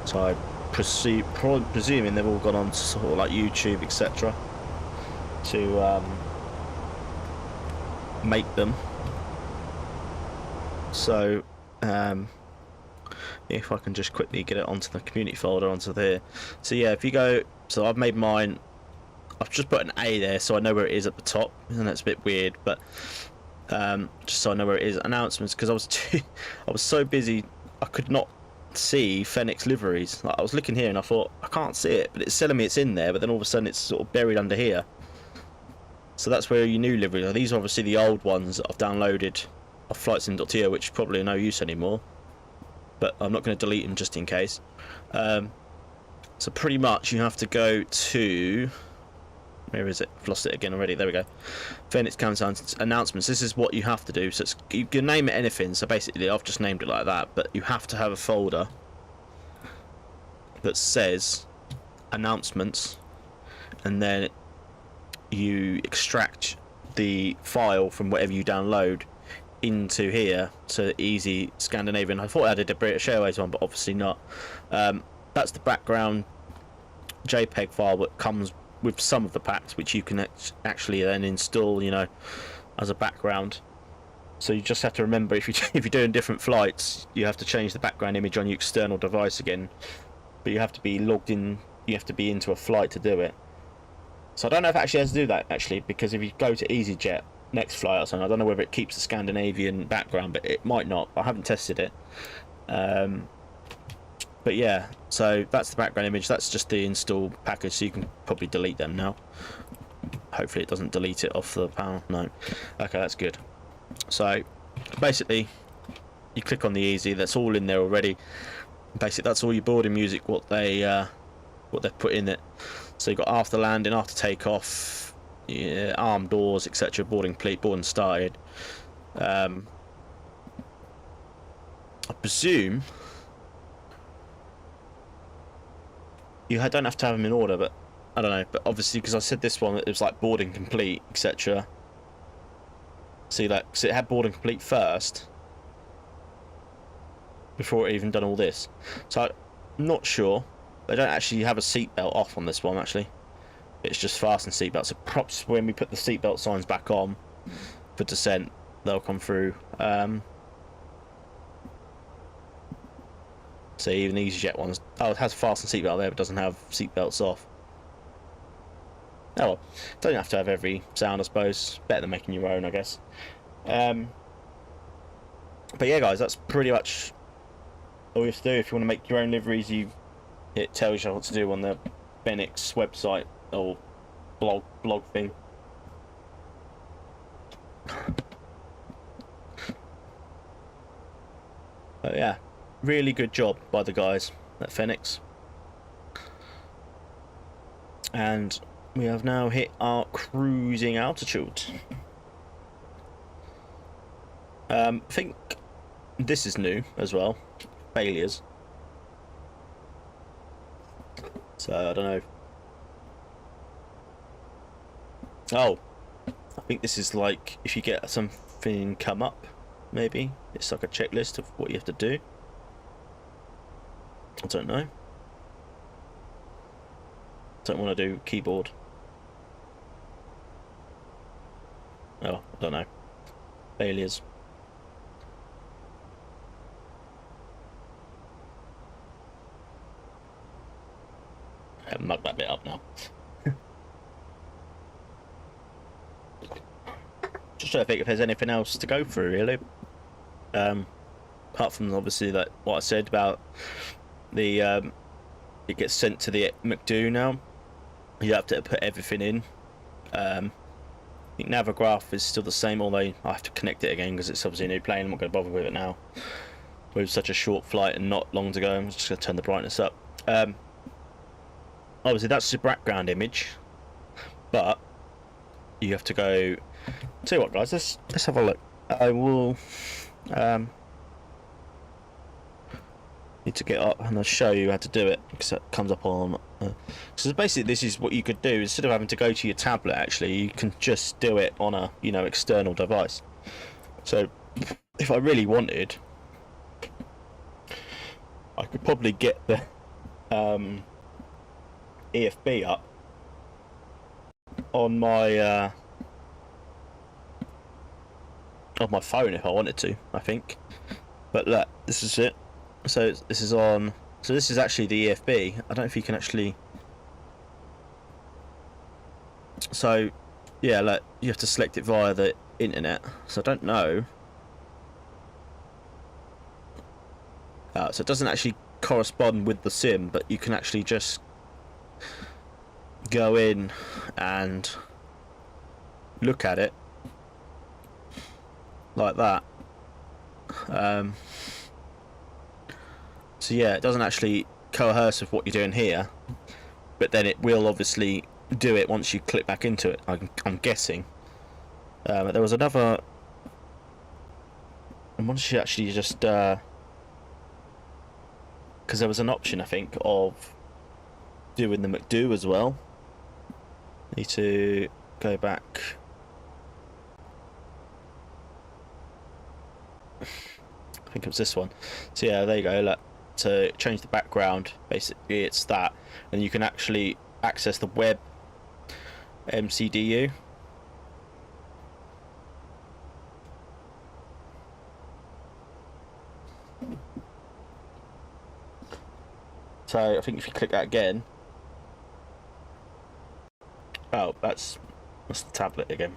So I presuming they've all gone on to sort of like YouTube, etc., to make them. So if I can just quickly get it onto the community folder, onto there. So yeah, if you go, so I've made mine, I've just put an A there so I know where it is at the top, and that's a bit weird, but just so I know where it is. Announcements, because I was so busy I could not see Fenix liveries. Like, I was looking here and I thought I can't see it, but it's telling me it's in there, but then all of a sudden it's sort of buried under here. So that's where your new liveries are. These are obviously the old ones that I've downloaded off flightsim.to, which probably are no use anymore, but I'm not going to delete them just in case. So pretty much you have to go to, where is it? I've lost it again already. There we go. Fenix Countdown announcements. This is what you have to do. So it's, you can name it anything. So basically I've just named it like that, but you have to have a folder that says announcements, and then you extract the file from whatever you download into here. So easy Scandinavian. I thought I did a British Airways one, but obviously not. That's the background JPEG file that comes with some of the packs, which you can actually then install, you know, as a background. So you just have to remember, if you're doing different flights, you have to change the background image on your external device again, but you have to be logged in, you have to be into a flight to do it. So I don't know if it actually has to do that, actually, because if you go to EasyJet next flight or something, I don't know whether it keeps the Scandinavian background, but it might not. I haven't tested it. But yeah, so that's the background image. That's just the install package, so you can probably delete them now. Hopefully it doesn't delete it off the panel. No. Okay, that's good. So basically you click on the easy, that's all in there already. Basically that's all your boarding music, what they've put in it. So you've got after landing, after takeoff, yeah, arm doors, etc., boarding complete, boarding started. I presume you don't have to have them in order, but I don't know. But obviously, because I said this one, it was like boarding complete, etc. See, like, so it had boarding complete first before it even done all this. So I'm not sure. They don't actually have a seatbelt off on this one, actually. It's just fasten seatbelt. So props when we put the seatbelt signs back on for descent, they'll come through. So even the EasyJet ones, oh, it has fasten seatbelt there, but doesn't have seatbelts off. Oh well, don't have to have every sound, I suppose. Better than making your own, I guess. But yeah, guys, that's pretty much all you have to do. If you want to make your own liveries, it tells you what to do on the Fenix website or blog thing. But yeah, really good job by the guys at Fenix. And we have now hit our cruising altitude. I think this is new as well. Failures. So I don't know. Oh, I think this is like if you get something come up, maybe it's like a checklist of what you have to do. I don't know. Don't want to do keyboard. Oh, I don't know. Failures. I haven't mucked that bit up now. Just trying to think if there's anything else to go through, really. Apart from obviously that what I said about the it gets sent to the McDo now. You have to put everything in. I think Navigraph is still the same, although I have to connect it again because it's obviously a new plane. I'm not going to bother with it now. With such a short flight and not long to go, I'm just going to turn the brightness up. Obviously that's the background image, but you have to go. Tell you what, guys, let's have a look. I will need to get up and I'll show you how to do it because that comes up on. So basically, this is what you could do instead of having to go to your tablet. Actually, you can just do it on a external device. So, if I really wanted, I could probably get the EFB up on my phone if I wanted to. I think, but look, this is it. So this is on. So this is actually the EFB. I don't know if you can actually. So, yeah, look, you have to select it via the internet. So I don't know. So it doesn't actually correspond with the sim, but you can actually just go in and look at it like that. So yeah, it doesn't actually coerce with what you're doing here, but then it will obviously do it once you click back into it. I'm guessing. But there was another. And once you actually just because there was an option I think of doing the McDo as well. Need to go back. I think it was this one. So yeah, there you go. Look. To change the background, basically it's that, and you can actually access the web MCDU. So I think if you click that again, oh, that's the tablet again.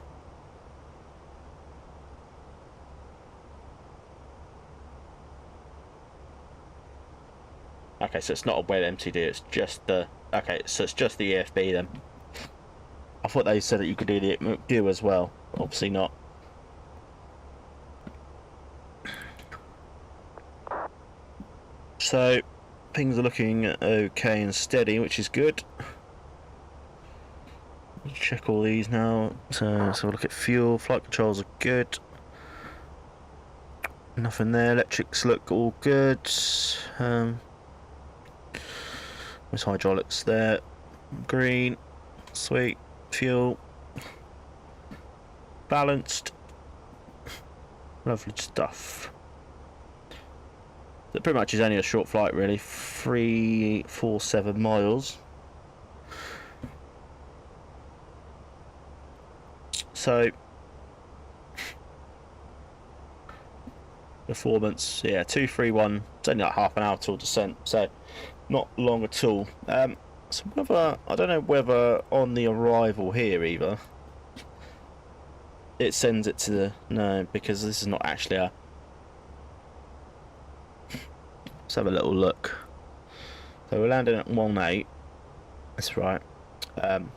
Okay, so it's not a web MCD, it's just the. Okay, so it's just the EFB then. I thought they said that you could do the McDo as well. Obviously not. So things are looking okay and steady, which is good. Check all these now. So let's have a look at fuel. Flight controls are good. Nothing there. Electrics look all good. There's hydraulics there. Green. Sweet. Fuel. Balanced. Lovely stuff. It pretty much is only a short flight, really. 347 miles. So performance, yeah, 231. It's only like half an hour till descent, so not long at all. So whether I don't know whether on the arrival here either it sends it to the because this is not actually a. Let's have a little look. So we're landing at 18. That's right. Don't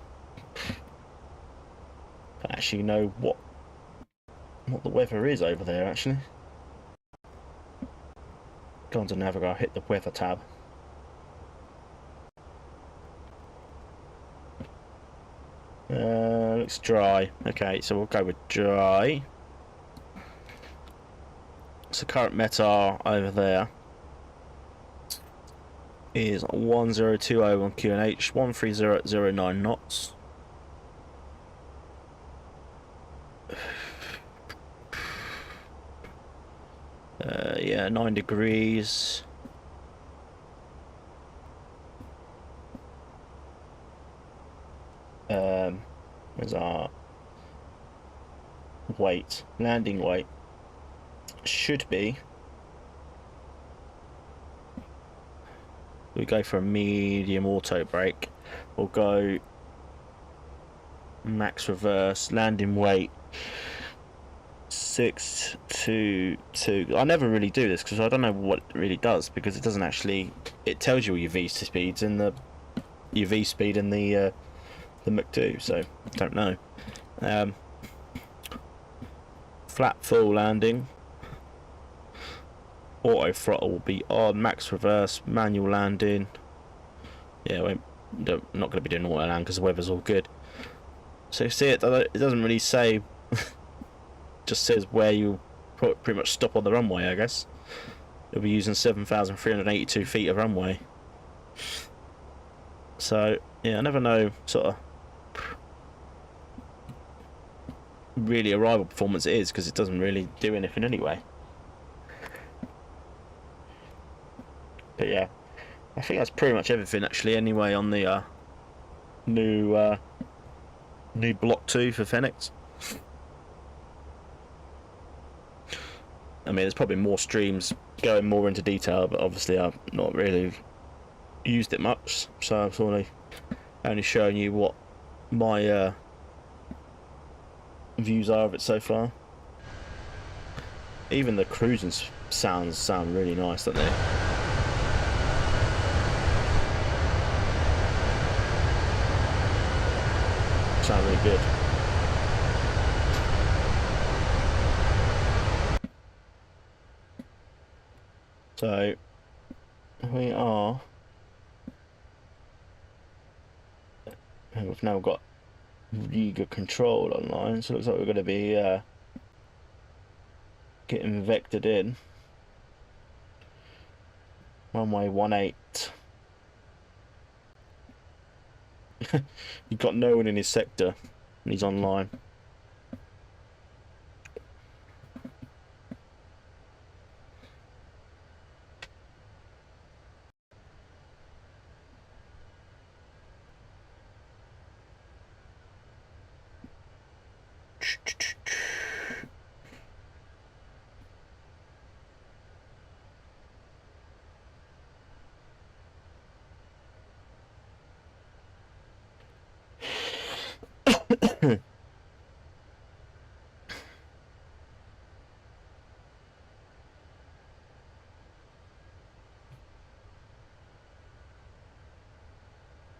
actually know what the weather is over there actually. Go on to Navigator, hit the weather tab. Looks dry. Okay, so we'll go with dry. So current METAR over there is 1020 on QNH, 130 at 09 knots. Yeah, 9 degrees. There's our weight, landing weight. Should be. We go for a medium auto brake. We'll go max reverse, landing weight 622. I never really do this because I don't know what it really does, because it doesn't actually. It tells you all your V speeds and your V speed in the Mach 2, so I don't know. Flat full landing. Auto throttle will be on. Max reverse, manual landing. Yeah, we're not going to be doing auto land because the weather's all good. So see, it doesn't really say. Just says where you pretty much stop on the runway, I guess. You'll be using 7,382 feet of runway. So yeah, I never know sort of really arrival performance it is, because it doesn't really do anything anyway. But yeah, I think that's pretty much everything actually anyway on the new Block 2 for Fenix. I mean, there's probably more streams going more into detail, but obviously I've not really used it much, so I'm sort of only showing you what my views are of it so far. Even the cruising sound really nice, don't they? Sound really good. So we are. We've now got Riga control online, so it looks like we're going to be getting vectored in. Runway 18. You've got no one in his sector, and he's online.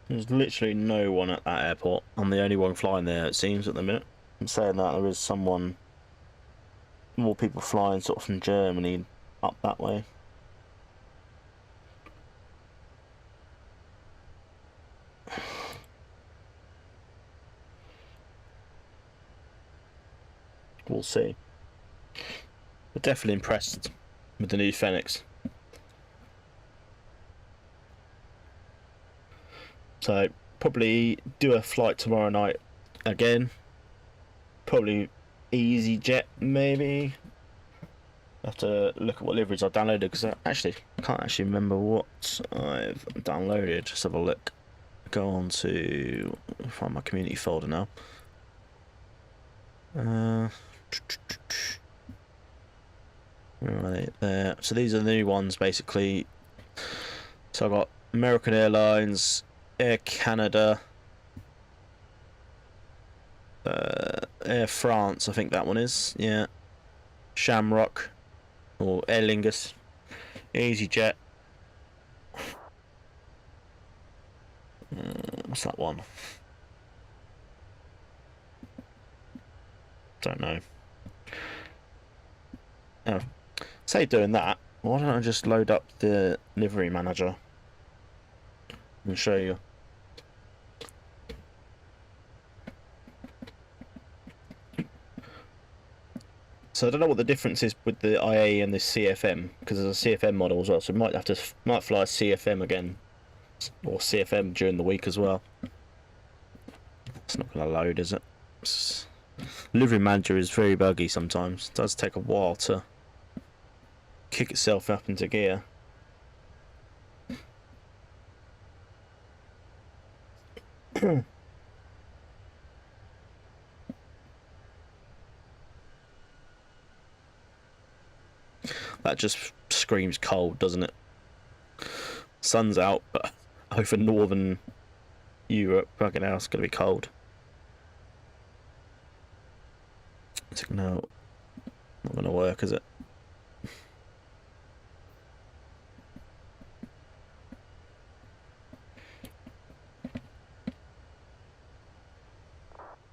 There's literally no one at that airport. I'm the only one flying there, it seems, at the minute. I'm saying that there is more people flying sort of from Germany up that way. We'll see. But definitely impressed with the new Fenix. So probably do a flight tomorrow night again. Probably EasyJet maybe. Have to look at what liveries I've downloaded, because I can't actually remember what I've downloaded. Just have a look. Go on to find my community folder now. Where are they? There. So these are the new ones basically. So I've got American Airlines, Air Canada, Air France, I think that one is, yeah. Shamrock, or Aer Lingus, EasyJet. What's that one? Don't know. Oh, say doing that, why don't I just load up the livery manager and show you. So I don't know what the difference is with the IA and the CFM, because there's a CFM model as well, so we might fly a CFM again or CFM during the week as well. It's not going to load, is it? Livery Manager is very buggy sometimes. It does take a while to kick itself up into gear. That just screams cold, doesn't it? Sun's out, but over northern Europe, fucking hell, it's going to be cold. No, not going to work, is it?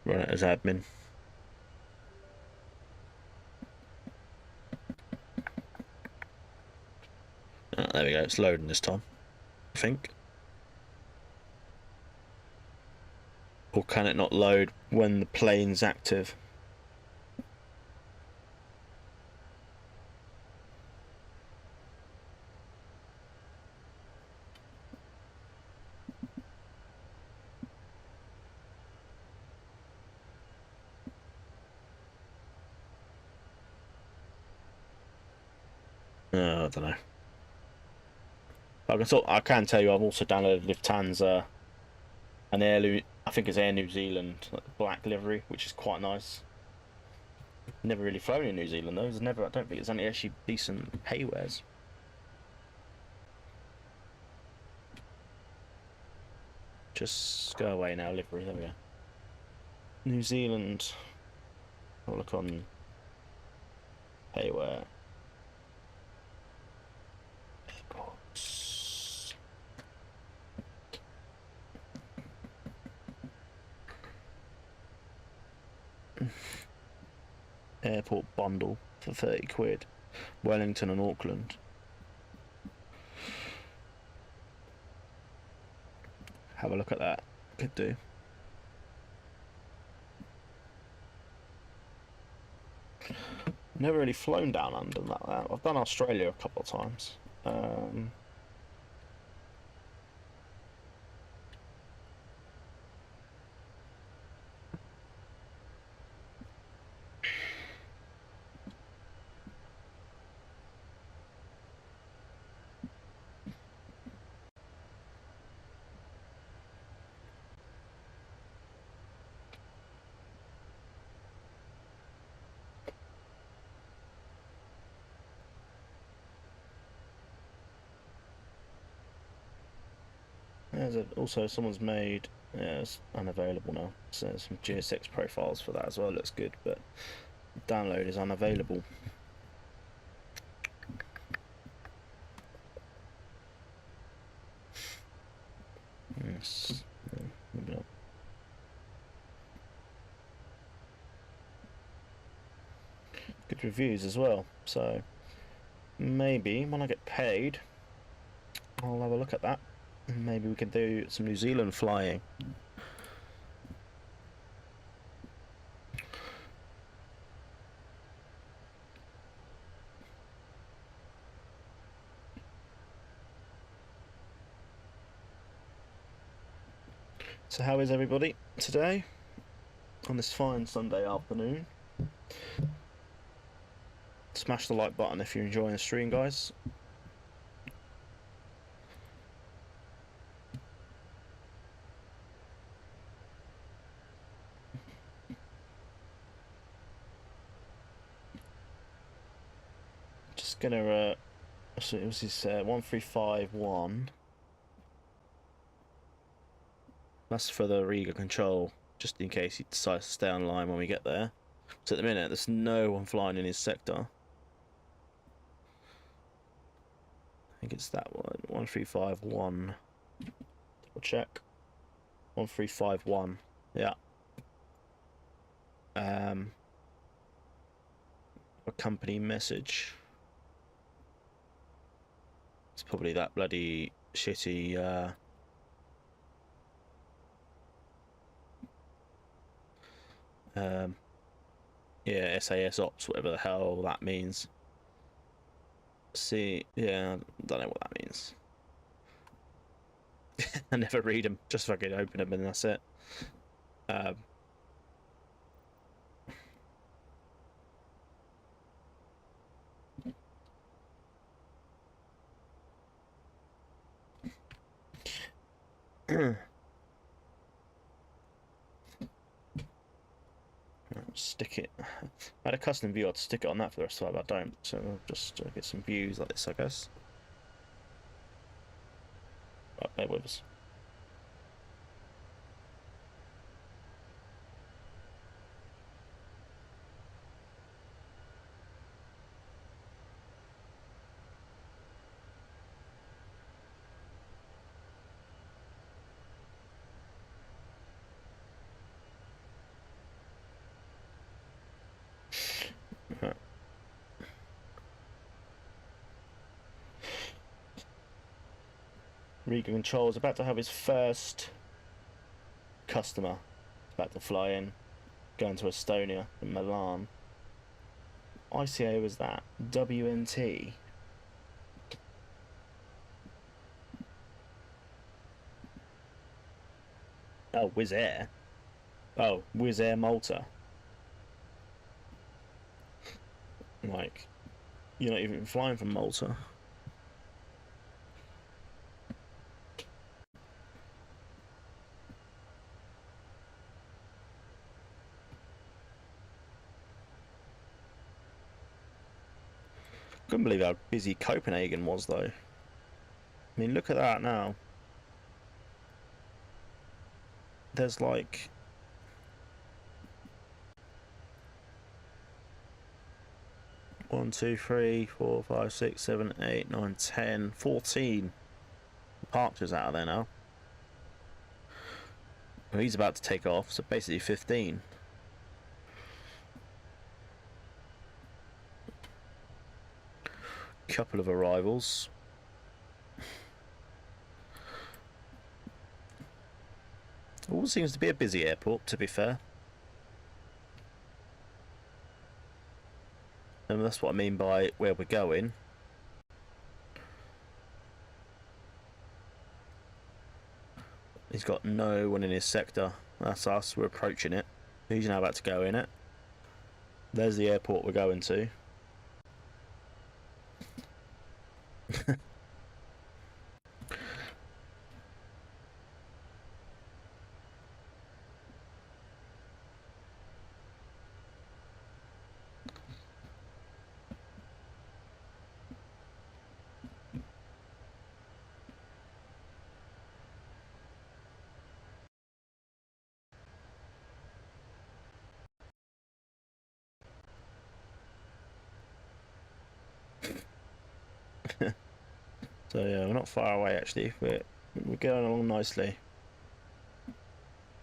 Run it as admin. Oh, there we go, it's loading this time, I think. Or can it not load when the plane's active? I don't know. I can tell you I've also downloaded Lufthansa and I think it's Air New Zealand black livery, which is quite nice. Never really flown in New Zealand though. I don't think there's any actually decent paywares. Just go away now, livery. There we go. New Zealand. I'll look on payware. Airport bundle for 30 quid. Wellington and Auckland. Have a look at that. Could do. Never really flown down under like that. I've done Australia a couple of times. Also, someone's made. Yeah, it's unavailable now. So there's some GSX profiles for that as well. Looks good, but download is unavailable. Yes. Maybe not. Good reviews as well. So maybe when I get paid, I'll have a look at that. Maybe we can do some New Zealand flying. So how is everybody today on this fine Sunday afternoon? Smash the like button if you're enjoying the stream, guys. Just gonna so it was this 1351. That's for the Riga control, just in case he decides to stay online when we get there. So at the minute, there's no one flying in his sector. I think it's that one, 1351. Double check. 1351. Yeah. A company message. It's probably that bloody shitty. Yeah, SAS Ops, whatever the hell that means. See, yeah, I don't know what that means. I never read them, just fucking open them and that's it. Stick it. I had a custom view, I'd stick it on that for the rest of the life, but I don't. So I'll just get some views like this, I guess. Right, bear with us. Right. Regan Control is about to have his first customer. He's about to fly in, going to Estonia and Milan. ICA was that? WNT. Oh, Wizz Air. Oh, Wizz Air Malta. Like, you're not even flying from Malta. Couldn't believe how busy Copenhagen was, though. I mean, look at that now. There's like... One, two, three, 4, 5, 6, 7, 8, 9, 10, 14 departures out of there now. Well, he's about to take off, so basically 15. Couple of arrivals. All seems to be a busy airport, to be fair. And that's what I mean by where we're going. He's got no one in his sector. That's us, we're approaching it. He's now about to go in it. There's the airport we're going to. So yeah, we're not far away actually. We're going along nicely.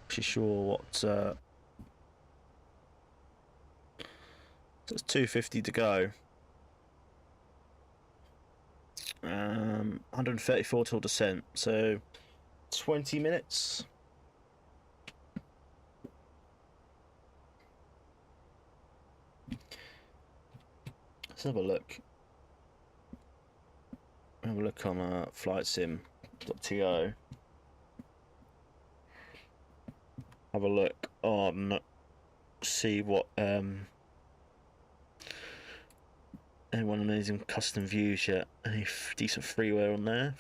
Actually sure what so it's 250 to go. 134 till descent, so 20 minutes. Let's have a look. Have a look on flightsim.to. Have a look on, see what anyone amazing custom views yet. Any decent freeware on there?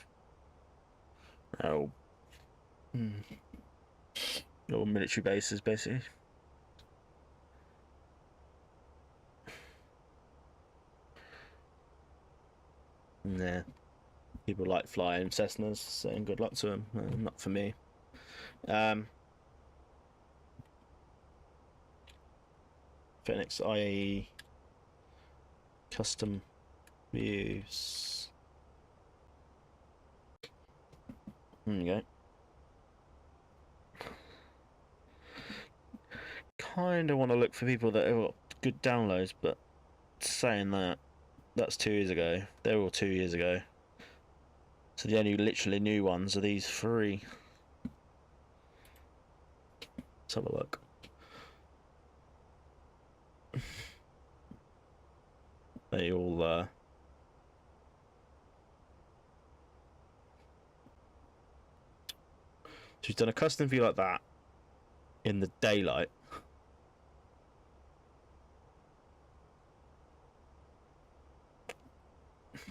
Oh, all military bases basically. Nah, people like flying Cessnas, saying good luck to them. Not for me. Fenix IAE custom views. There you go. Kind of want to look for people that have got good downloads, but saying that, that's 2 years ago. They were all 2 years ago. So the only literally new ones are these 3. Let's have a look. They all he's done a custom view like that in the daylight.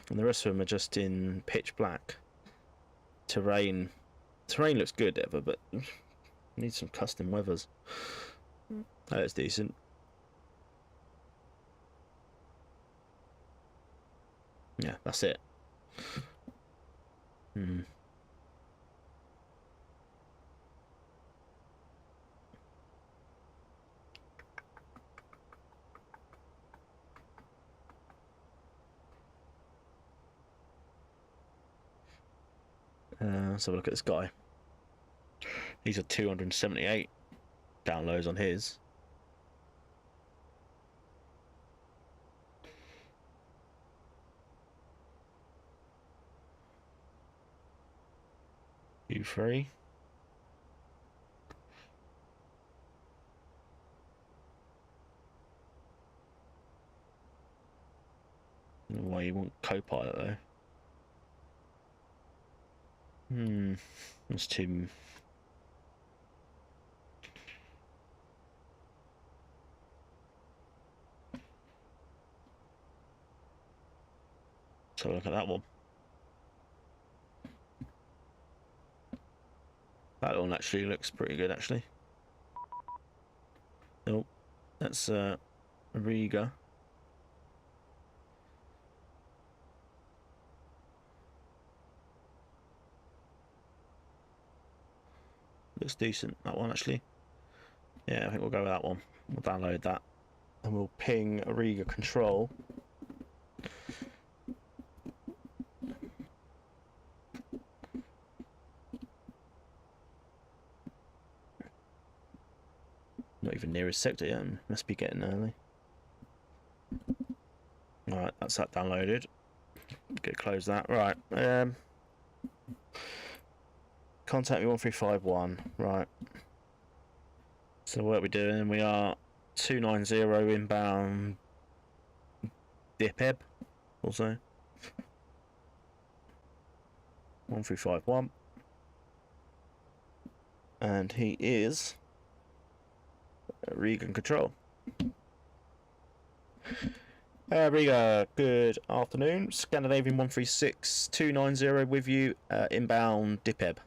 And the rest of them are just in pitch black. Terrain looks good, Ever, but needs some custom weathers. That's decent. Yeah, that's it. Let's have a look at this guy. He's got 278 downloads on his. U3. I don't know why you want Copilot though. That's too. So look at that one. That one actually looks pretty good, actually. Nope, that's Riga. Looks decent, that one actually. Yeah, I think we'll go with that one. We'll download that and we'll ping a Riga control. Not even near his sector yet, must be getting early. Alright, that's that downloaded. Get close that. Right. Contact me 1351. Right. So what are we doing? We are 290 inbound Ekch-Evra also. 1351. And he is Riga control. Riga, good afternoon. Scandanavian 136 290 with you. Inbound Ekch-Evra.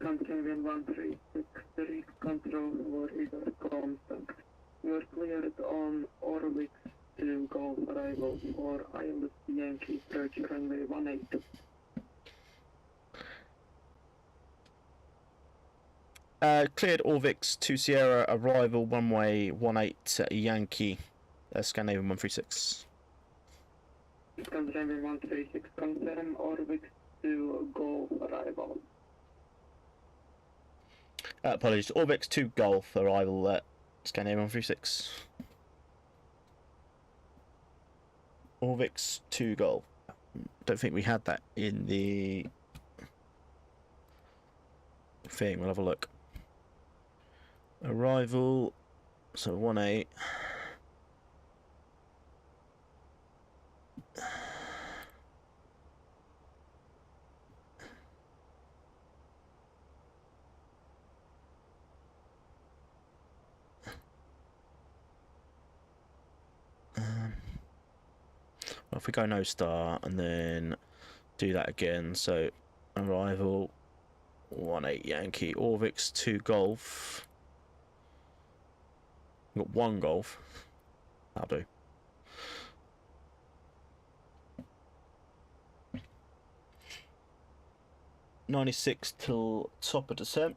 Scandanavian 136 control for Riga contact. You are cleared on Orvix to Golf arrival for ILS Yankee approach runway 18. Cleared Orvix to Sierra arrival runway 18 Yankee. Scandinavian 136. Scandinavian 136 confirm Orvix to Golf arrival. Apologies, Orvix to Golf arrival at Scandinavian 136. Orvix to Golf. Don't think we had that in the thing. We'll have a look. Arrival, so 18. Well, if we go no star and then do that again, so arrival 18 Yankee, Orvix 2 Golf. We've got 1 Golf. That'll do. .96 till top of descent.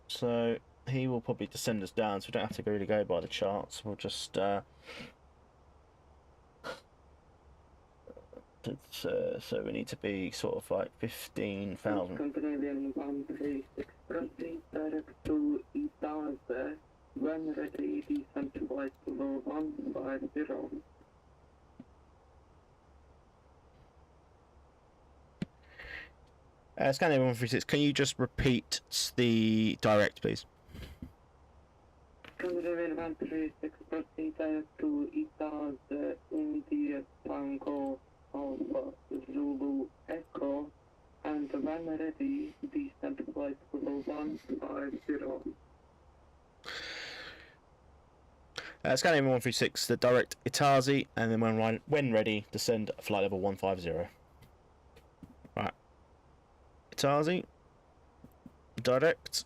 So he will probably descend us down, so we don't have to really go by the charts. We'll just so we need to be sort of like 15,000. Scandinavian 136 proceed direct to Italia. When ready, descent flight below 150. Scandinavian 136, can you just repeat the direct, please? Scandinavian 136 proceed direct to Italia, India, Tango, Alpha, Zulu, Echo, and when ready, descent 50. Scandinavian 136, the direct Itazi, and then when ready, descend flight level 150. Right. Itazi, direct.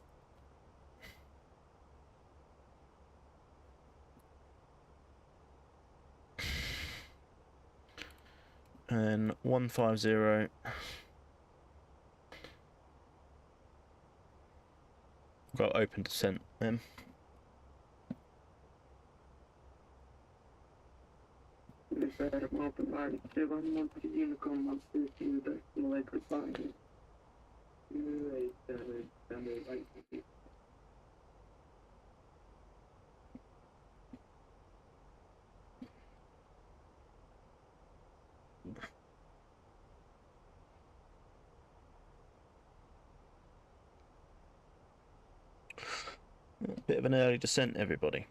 And 150. Got open descent then. Prepare map 57 monthly income up to decimal exercise. Bit of an early descent, everybody.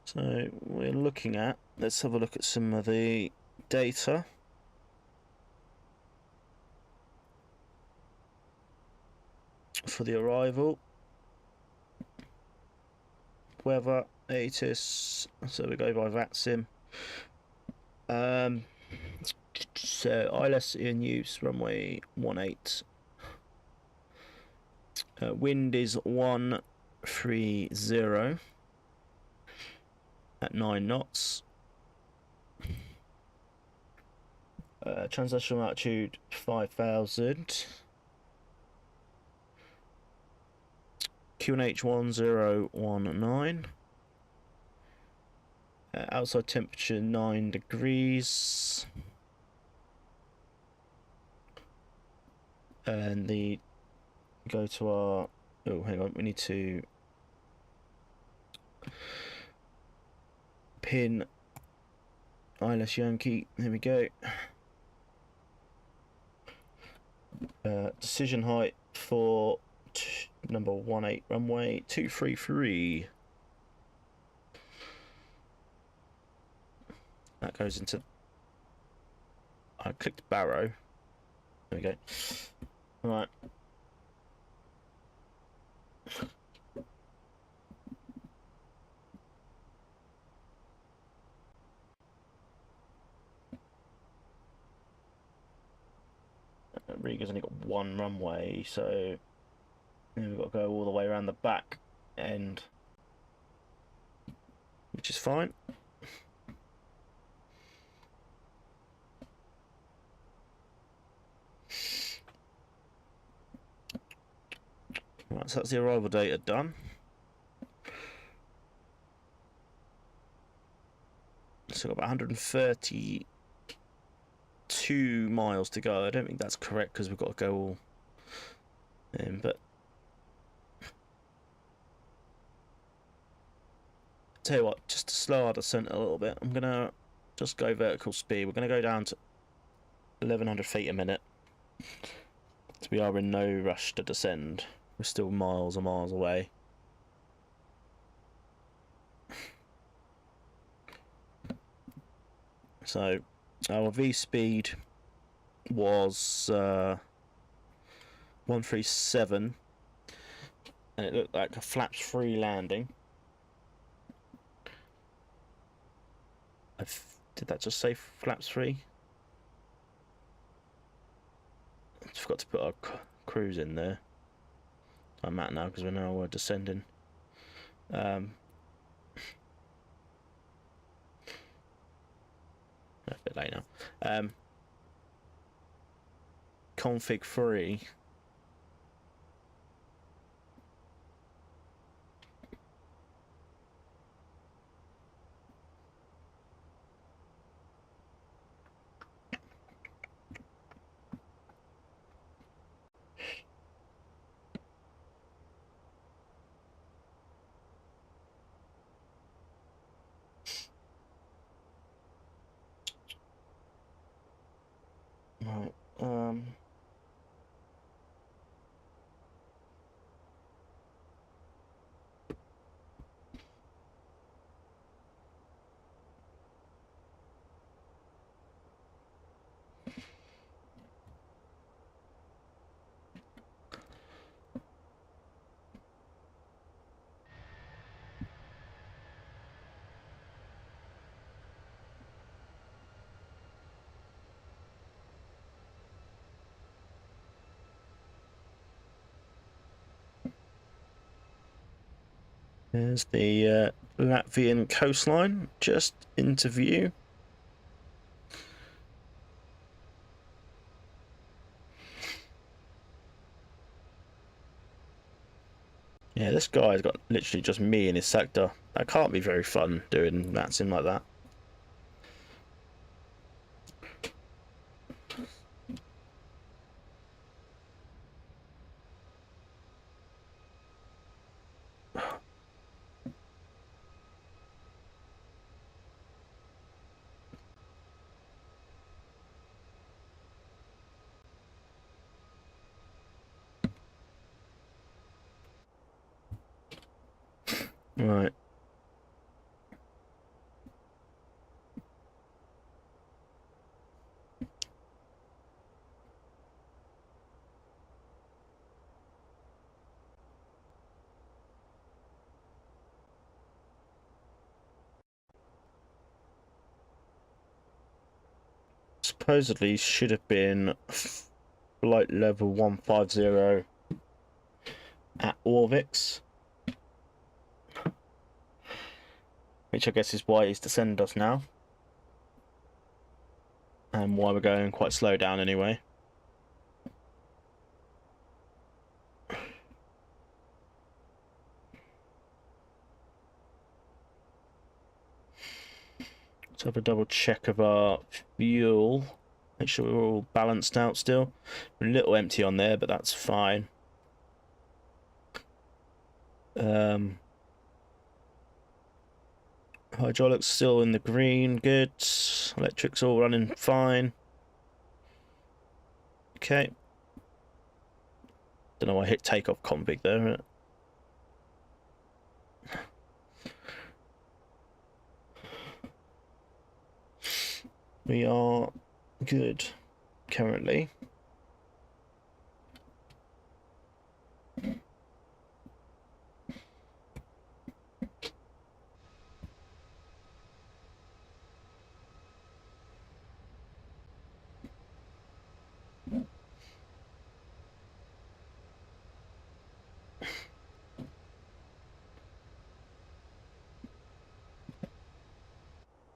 So we're looking at, let's have a look at some of the data. For the arrival. Weather, ATIS, so we go by VATSIM. So ILS in use, runway 18. Wind is 130 at 9 knots. Translational altitude 5,000. QNH 1019. Outside temperature 9 degrees. And the go to our, oh hang on, we need to pin ILS Yankee, here we go. Decision height for number 18 runway 233. That goes into, I clicked Barrow, there we go. Right. Riga's only got one runway, so we've got to go all the way around the back end, which is fine. Right, so that's the arrival data done. So got about 132 miles to go. I don't think that's correct because we've got to go all in, but tell you what, just to slow our descent a little bit, I'm gonna just go vertical speed. We're gonna go down to 1100 feet a minute. So we are in no rush to descend. We're still miles and miles away. So our V speed was 137, and it looked like a flaps free landing. Did that just say flaps free? I just forgot to put our cruise in there. I'm at now because we're now descending. A bit late now. Config free. Right. There's the Latvian coastline just into view. Yeah, this guy's got literally just me in his sector. That can't be very fun doing that sim like that. Right. Supposedly should have been flight level 150 at Orvix, which I guess is why he's descended us now, and why we're going quite slow down anyway. Let's have a double check of our fuel. Make sure we're all balanced out still. We're a little empty on there, but that's fine. Hydraulics still in the green, good. Electrics all running fine. Okay. Don't know why I hit takeoff config there. We are good currently.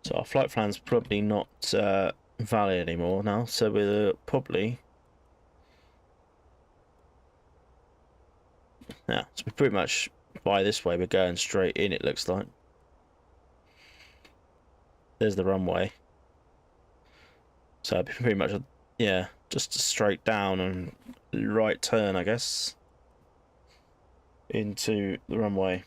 So our flight plan's probably not valid anymore now, so we're probably... Yeah, so we pretty much, by this way, we're going straight in, it looks like. There's the runway. So pretty much, yeah, just straight down and right turn, I guess, into the runway.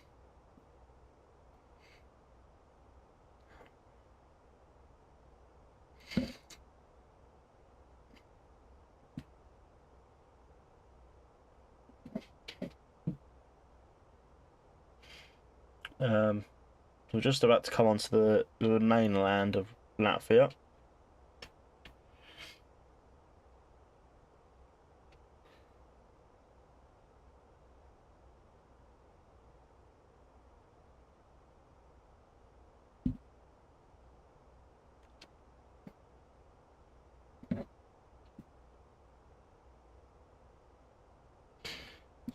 We're just about to come onto the mainland of Latvia.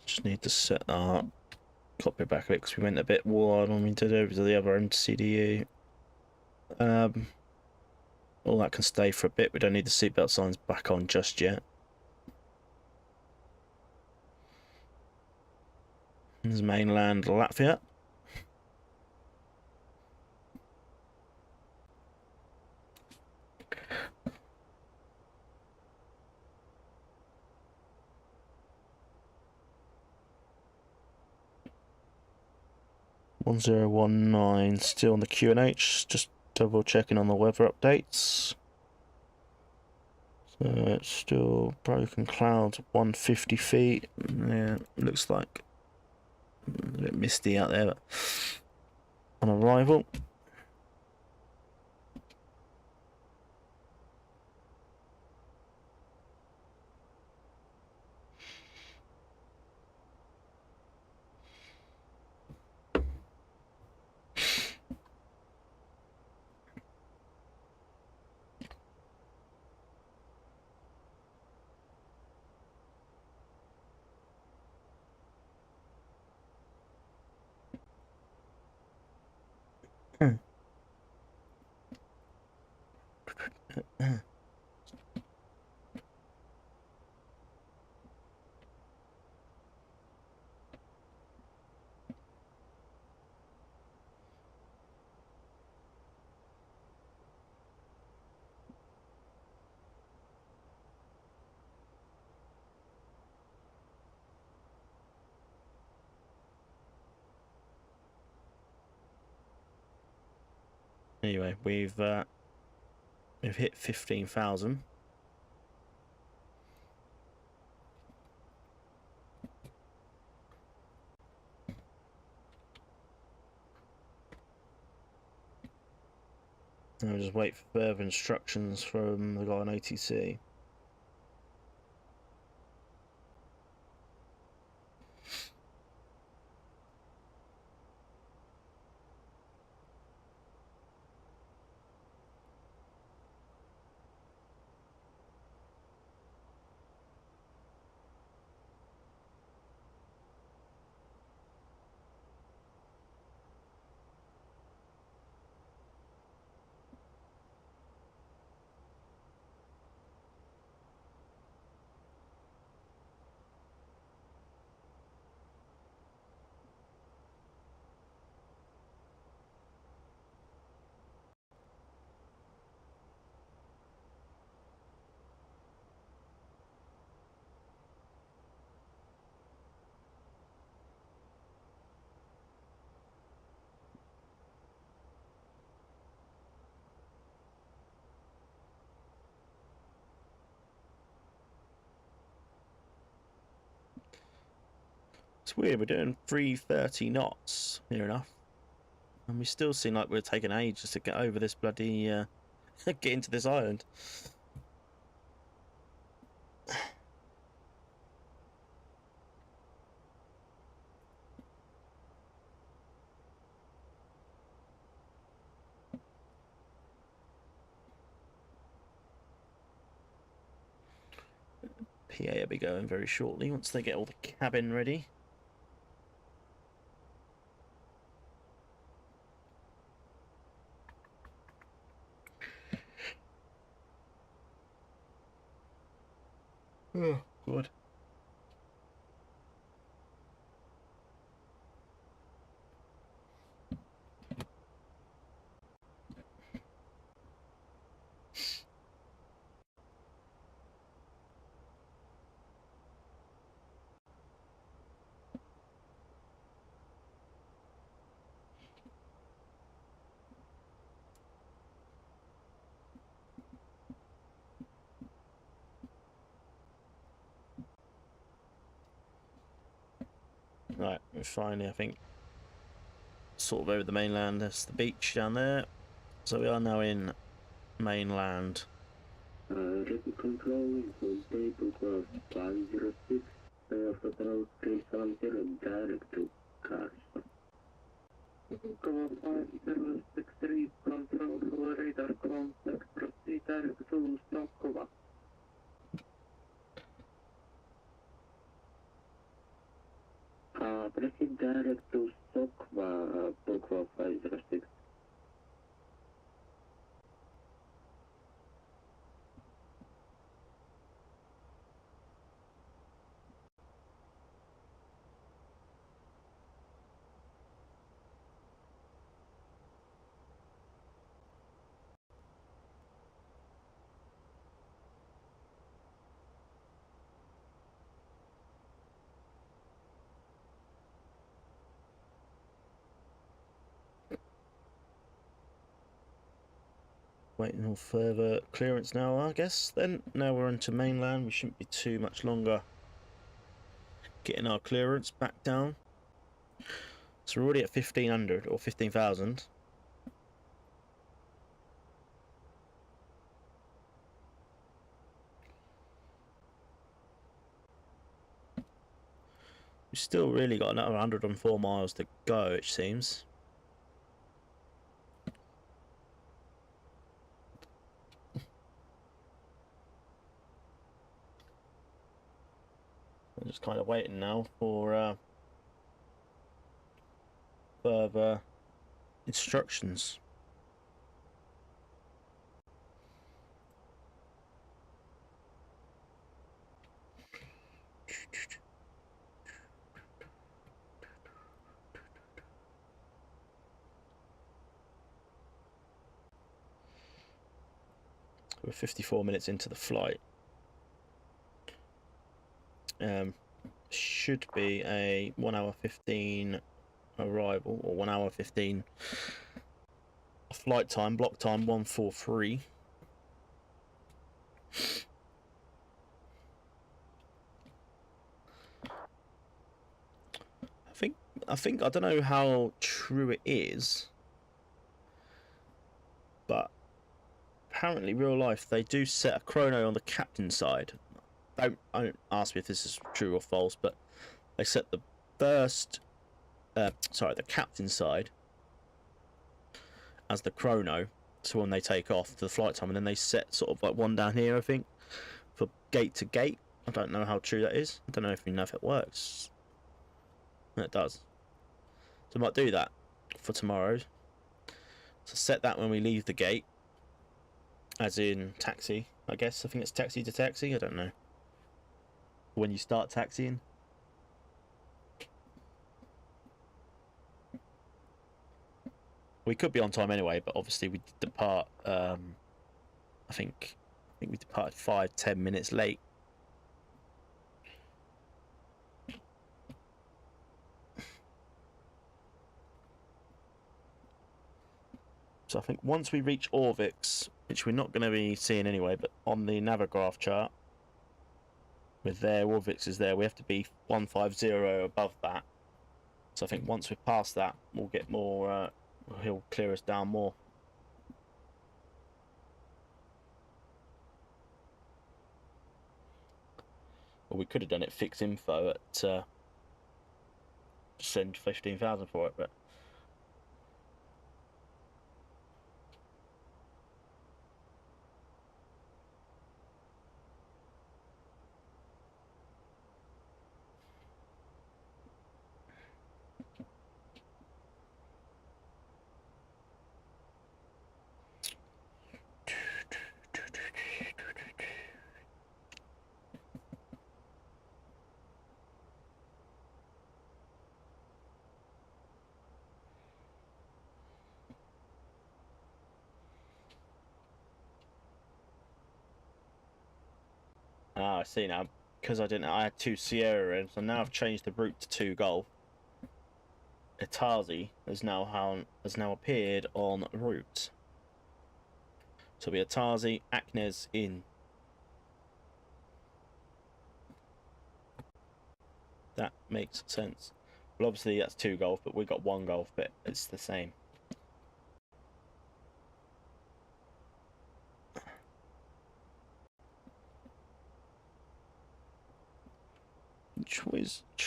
Just need to set our cockpit back a bit because we went a bit wide when we did over to the other end CDU. All that can stay for a bit. We don't need the seatbelt signs back on just yet. There's mainland Latvia. (1019) still on the QNH, just double checking on the weather updates. So it's still broken clouds, 150 feet. Yeah, looks like a bit misty out there, but on arrival. Anyway, we've hit 15,000. I'll just wait for further instructions from the guy on ATC. It's weird, we're doing 330 knots, near enough. And we still seem like we're taking ages to get over this bloody, get into this island. PA will be going very shortly once they get all the cabin ready. Oh, good. Right, we're finally, I think, sort of over the mainland. That's the beach down there. So we are now in mainland. Rapid control, table class 506, airport route 370, direct to Carson. Cover 5063, control for radar contact, proceed direct to Stokova. Proceed direct to Stokova, Bokva 506. waiting on further clearance now, I guess. Then now we're into mainland. We shouldn't be too much longer getting our clearance back down. So we're already at 1500 or 15,000. We've still really got another 104 miles to go, it seems. I'm just kind of waiting now for further instructions. We're 54 minutes into the flight. Should be a 1 hour 15 arrival, or 1 hour 15 flight time, block time 143. I think I don't know how true it is, but apparently real life they do set a chrono on the captain side. Don't ask me if this is true or false, but they set the the captain side as the chrono, so when they take off to the flight time, and then they set sort of like one down here, I think, for gate to gate. I don't know how true that is. I don't know if you know if it works. It does. So I might do that for tomorrow. So set that when we leave the gate, as in taxi, I guess. I think it's taxi to taxi. I don't know. When you start taxiing. We could be on time anyway, but obviously we depart. I think we departed 5-10 minutes late. So I think once we reach Orvix, which we're not going to be seeing anyway, but on the Navigraph chart, with there, Orvix is there, we have to be 150 above that. So I think once we're past that, we'll get more, he'll clear us down more. Well, we could have done it fixed info at send 15,000 for it, but I see now, because I had 2 Sierra in, so now I've changed the route to 2 Golf. Itazi has now appeared on route. So it'll be Itazi, Aknes in. That makes sense. Well, obviously that's 2 Golf, but we got 1 Golf, but it's the same.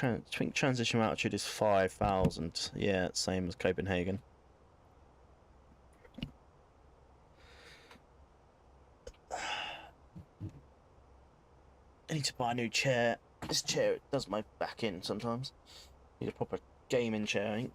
I think transition altitude is 5,000. Yeah, same as Copenhagen. I need to buy a new chair. This chair does my back in sometimes. Need a proper gaming chair, I think.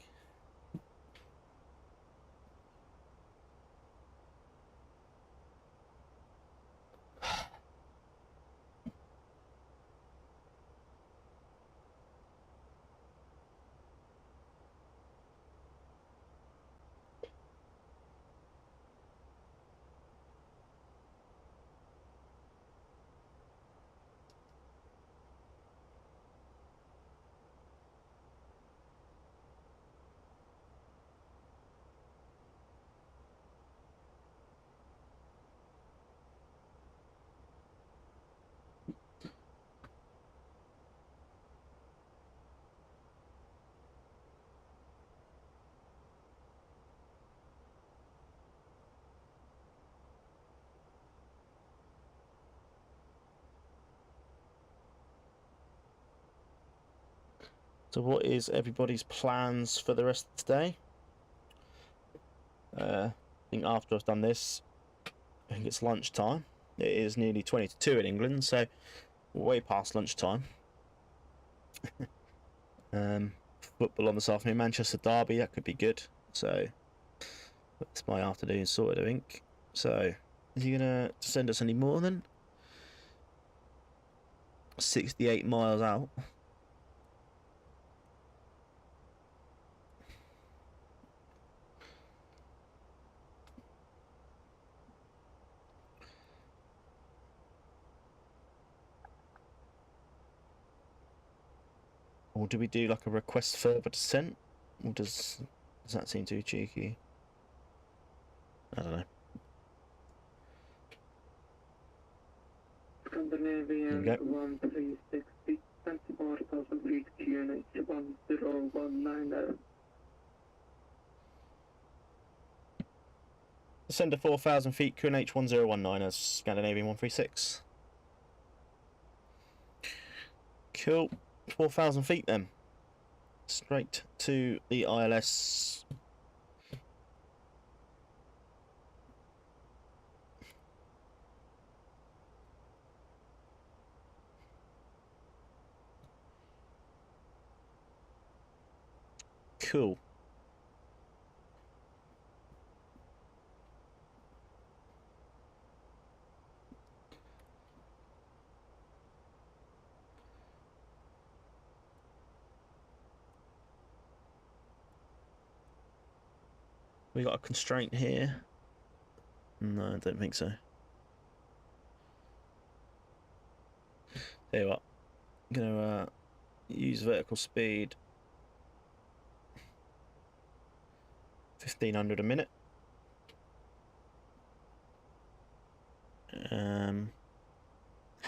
So what is everybody's plans for the rest of today? I think after I've done this, I think it's lunchtime. It is nearly 20 to 2 in England, so way past lunchtime. Football on this afternoon, Manchester Derby, that could be good. So that's my afternoon sorted, I think. So is he gonna send us any more then? 68 miles out. Or do we do like a request further descent? Or does that seem too cheeky? I don't know. Scandanavian 1360, 24,000 feet, QNH 1019. Descend to 4,000 feet, QNH 1019 as Scandanavian 136. Cool. 4,000 feet then. Straight to the ILS. Cool. We got a constraint here? No, I don't think so. Tell you what, I'm gonna use vertical speed 1500 a minute.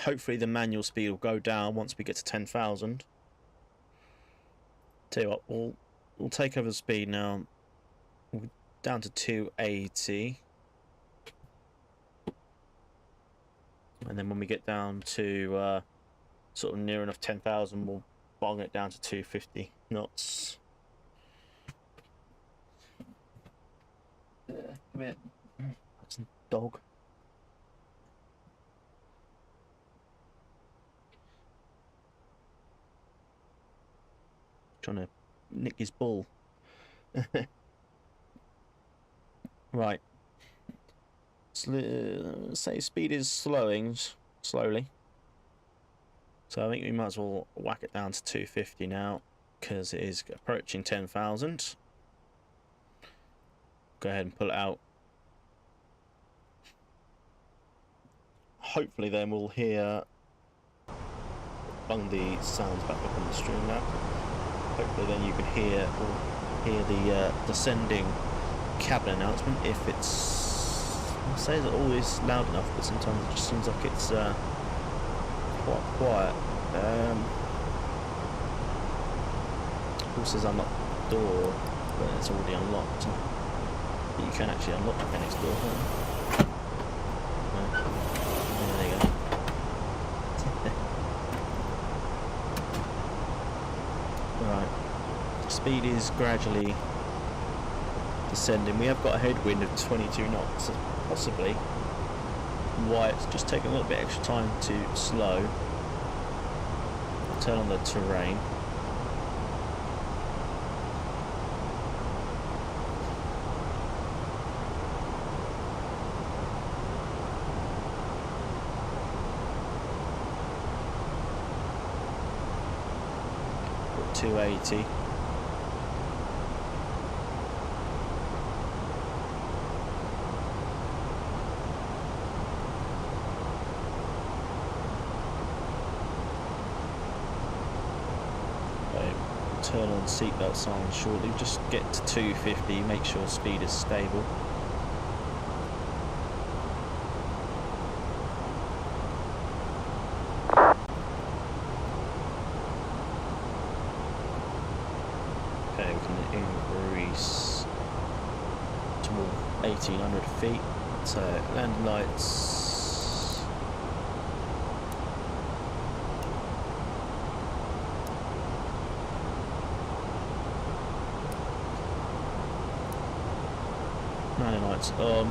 Hopefully the manual speed will go down once we get to 10,000. Tell you what, we'll take over the speed now. We'll down to 280, and then when we get down to sort of near enough 10,000, we'll bong it down to 250 knots. Come here. That's a dog. Trying to nick his ball. Right. Say speed is slowing slowly. So I think we might as well whack it down to 250 now, because it is approaching 10,000. Go ahead and pull it out. Hopefully then we'll hear the sounds back up on the stream now. Hopefully then you can hear the descending cabin announcement. If it's, I say it's always loud enough, but sometimes it just seems like it's quite quiet. It says unlock the door, but it's already unlocked. But you can actually unlock the Fenix door. There you go. Right, speed is gradually descending. We have got a headwind of 22 knots, so possibly why it's just taking a little bit extra time to slow. Turn on the terrain. Put 280. Turn on seatbelt sign shortly. Just get to 250, make sure speed is stable. Okay, we can increase to 1,800 feet. So landing lights. lights on.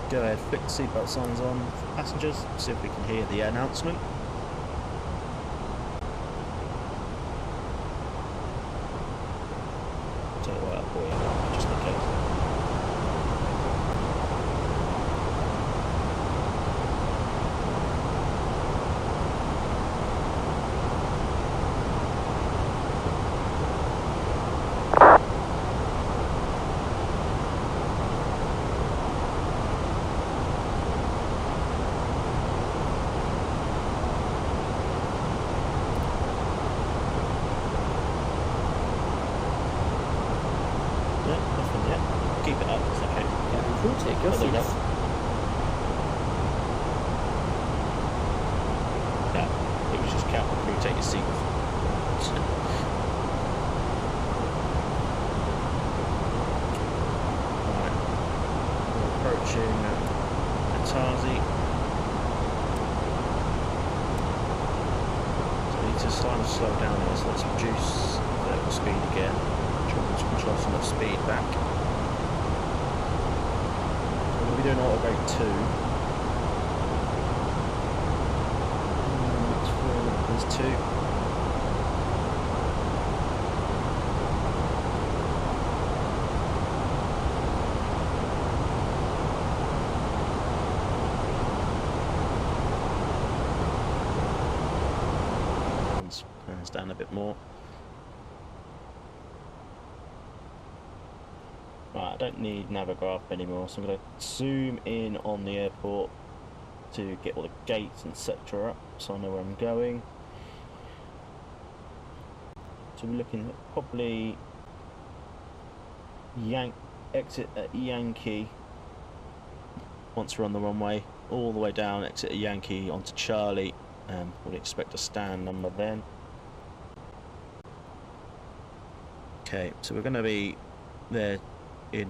Go ahead, flick the seatbelt signs on for passengers. See if we can hear the announcement. Turn it right up for you, just in case. Keep it up, it's okay. Cabin crew, take your Oh, there you go. seats. Yeah, it was just cabin crew, take your seat. Right, we're approaching Atazi. So we need to slightly slow down here, so let's reduce the speed again. Try to control some of the speed back. We're doing auto brake 2. There's 2. Hands down a bit more. Right, I don't need Navigraph anymore, so I'm going to zoom in on the airport to get all the gates and etc. up, so I know where I'm going. So we're looking at probably exit at Yankee once we're on the runway, all the way down, exit at Yankee onto Charlie, and we'd expect a stand number then. Okay, so we're going to be there in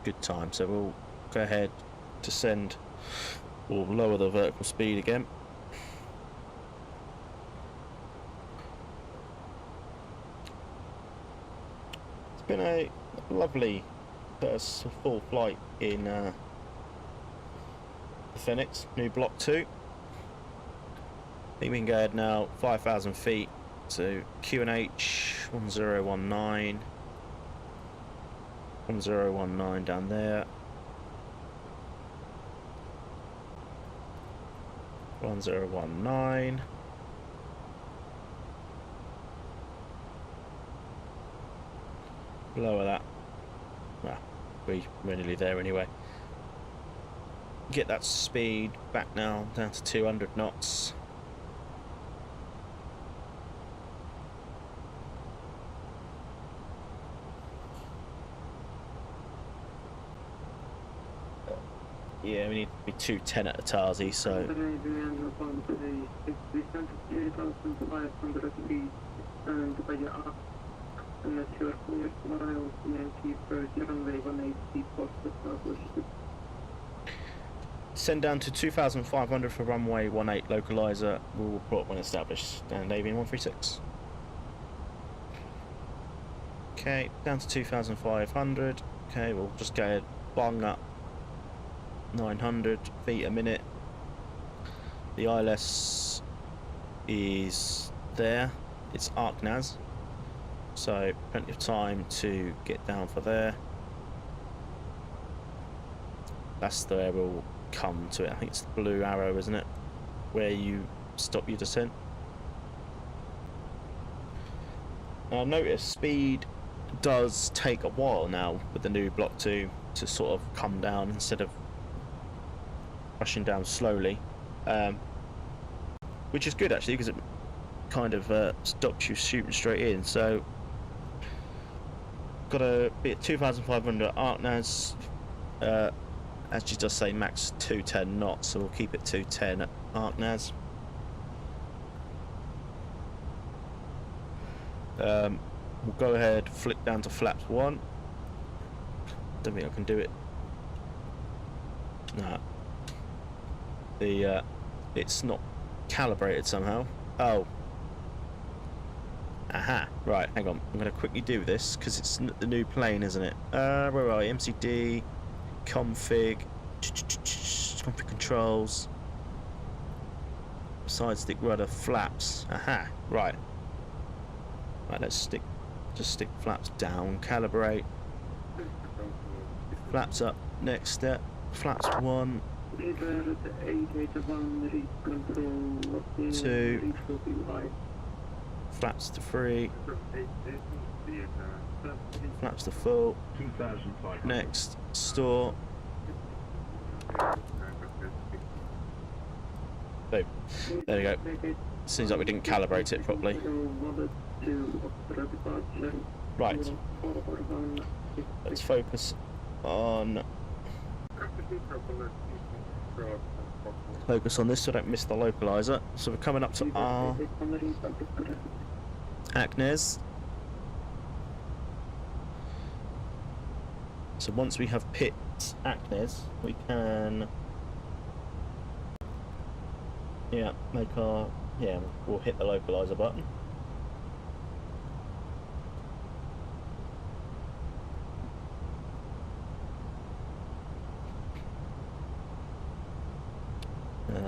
good time, so we'll go ahead, descend or lower the vertical speed again. It's been a lovely first full flight in the Fenix, new Block 2. I think we can go ahead now, 5,000 feet, so QNH 1019. 1019 down there. 1019. Lower that. Well, we're nearly there anyway. Get that speed back now down to 200 knots. Yeah, we need to be 210 at Atazi, so... Scandanavian upon today, we sent 3,500 feet, and by your up, and that you are clear to arrival Yankee for runway 18 post established. Send down to 2,500 for runway 18 localizer. We'll report when established. Scandanavian 136. Okay, down to 2,500. Okay, we'll just go ahead, bung up 900 feet a minute. The ILS is there. It's ArcNAS, so plenty of time to get down for there. That's where we'll come to it. I think it's the blue arrow, isn't it, where you stop your descent. Now notice speed does take a while now with the new Block 2 to sort of come down instead of rushing down slowly, which is good actually, because it kind of stops you shooting straight in. So got to be at 2,500 ArcNAS, as you just say, max 210 knots, so we'll keep it 210 at ArcNAS. We'll go ahead, flick down to flaps 1. Don't think I can do it. Nah. It's not calibrated somehow. Oh. Aha. Right, hang on. I'm going to quickly do this because it's the new plane, isn't it? Where are you? MCD. config controls, side stick rudder, flaps. Aha, right. Right, let's just stick flaps down, calibrate. Flaps up, next step. Flaps 1, 2, flaps to 3, flaps to full. Next, store. Boom. There we go. Seems like we didn't calibrate it properly. Right. Let's focus on this so I don't miss the localizer. So we're coming up to our Acnes. So once we have picked Acnes, we can we'll hit the localizer button.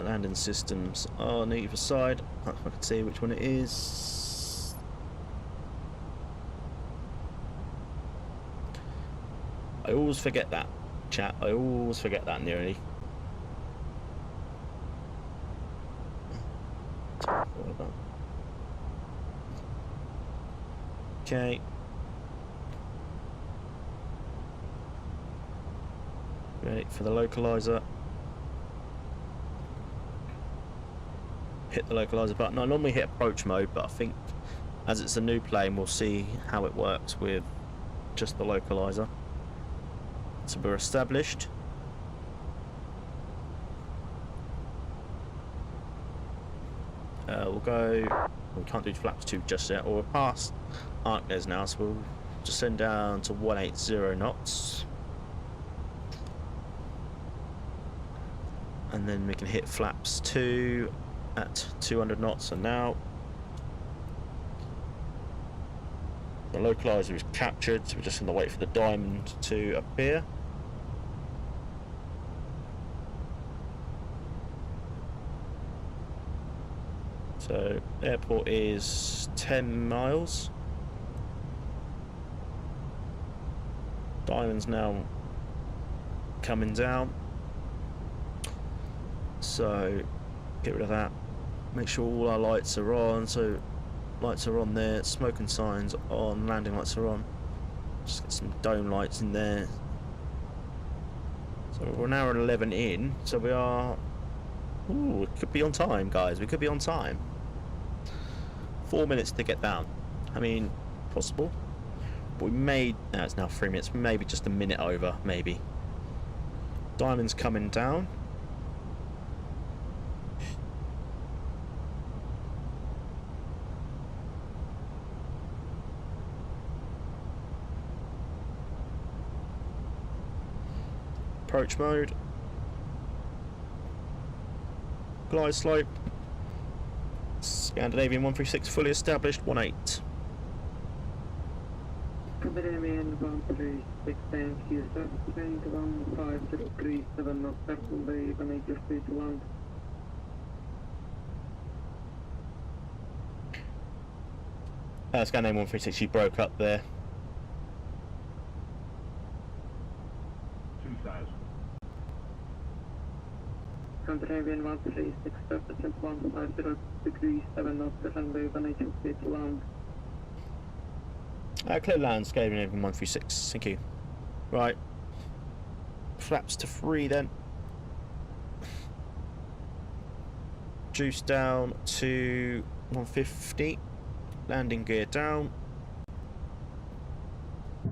Landing systems on either side. I can see which one it is. I always forget that, chat. I always forget that nearly. Okay. Ready for the localizer. Hit the localizer button. I normally hit approach mode, but I think as it's a new plane, we'll see how it works with just the localizer. So we're established. We'll go. We can't do flaps 2 just yet. Or we're past Arknes now, so we'll just send down to 180 knots. And then we can hit flaps 2 at 200 knots, and now the localizer is captured, so we're just going to wait for the diamond to appear. So airport is 10 miles. Diamond's now coming down, so get rid of that. Make sure all our lights are on. So lights are on there, smoking signs on, landing lights are on. Just get some dome lights in there. So we're an hour and 11 in, so we are... Ooh, we could be on time, guys. We could be on time. 4 minutes to get down. I mean, possible. But we may... No, it's now 3 minutes. Maybe just a minute over, maybe. Diamond's coming down. Approach mode. Glide slope. Scandanavian 136 fully established, 18. Scandanavian 136, thank you, sir. Train to 15037 knots, circle bay, 180 feet to land. Scandanavian 136, you broke up there. 2000. Scandanavian 136, represent 150 degrees 7 knots, runway 180 feet to land. Clear land, Scandanavian 136, thank you. Right. Flaps to 3 then. Juice down to 150. Landing gear down.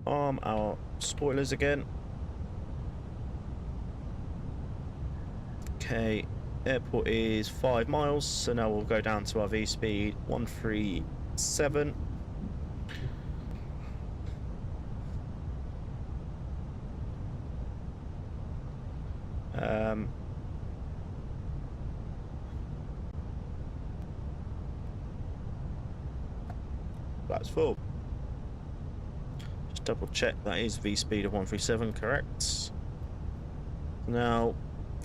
Arm our spoilers again. Okay, airport is 5 miles, so now we'll go down to our V speed 137. That's full. Just double check that is V speed of 137, correct? Now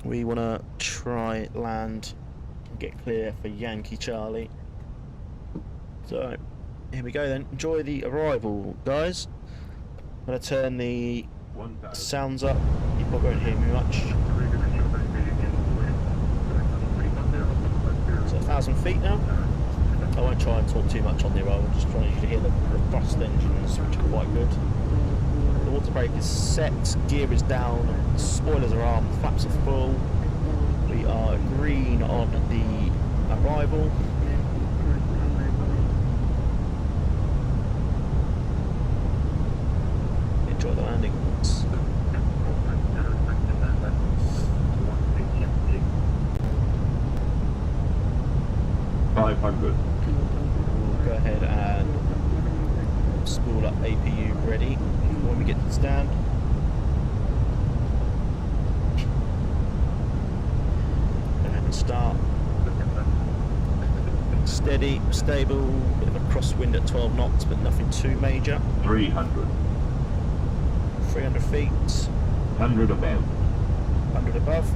we want to try land and get clear for Yankee Charlie. So here we go then. Enjoy the arrival, guys. I'm going to turn the sounds up. You probably won't hear me much. So 1,000 feet now. I won't try and talk too much on the arrival. Just trying you to hear the robust engines, which are quite good. The water brake is set, gear is down, spoilers are armed, flaps are full. We are green on the arrival. Enjoy the landing. 500. We'll go ahead and spool up APU ready when we get to the stand. Go ahead and start. Steady, stable, bit of a crosswind at 12 knots, but nothing too major. 300. 300 feet. 100 above. 100 above.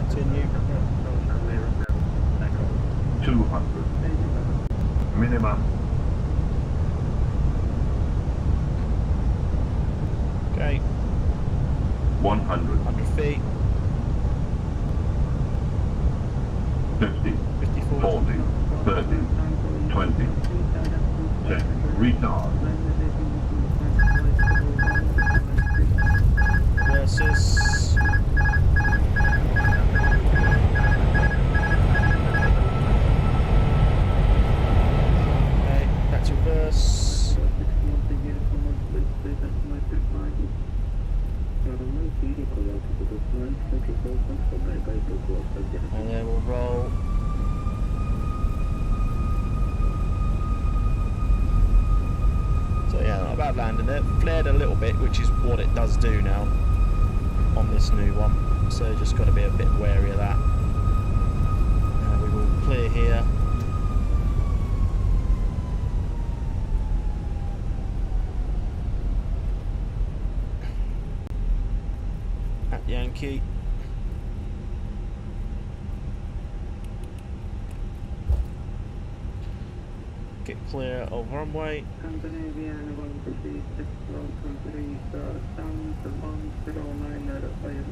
Continue. 200. Minimum. Okay. 100. 100 feet. 50. 54. 40. 30. 20. 10. Retard. Versus. Okay, back to reverse. And then we'll roll. So yeah, not bad landing there. Flared a little bit, which is what it does do now on this new one. So just got to be a bit wary of that. We will clear here. At Yankee. Get clear of runway. Scandanavian 136, welcome to the stand 109 at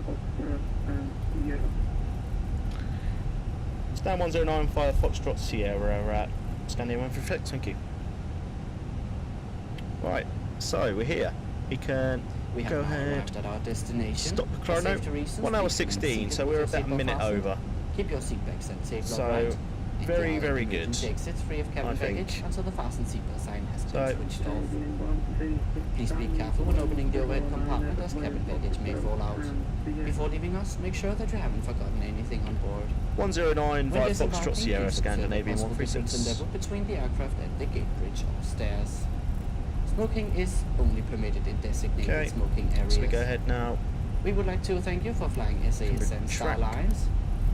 Foxtrot and Sierra. Stand 109 via Foxtrot Sierra at Scandinavian for Fenix, thank you. Right, so we're here. We can go ahead. At our destination. Stop the chrono. 1 hour 16, so we're about a minute over. Keep your seatbelts and safe So, right. very, very good. Exits free of cabin I think. baggage until the fasten seatbelt sign has been So- switched off. Please be careful when opening the overhead compartment as cabin baggage may fall out. Before leaving us, make sure that you haven't forgotten anything on board. 109 When via disembarking, Foxtrot Sierra, please observe the Scandinavian possible difference in 136. level between the aircraft and the gate bridge upstairs. Smoking is only permitted in designated Okay, smoking areas. so we go ahead now. We would like to thank you for flying SAS and Track. Starlines.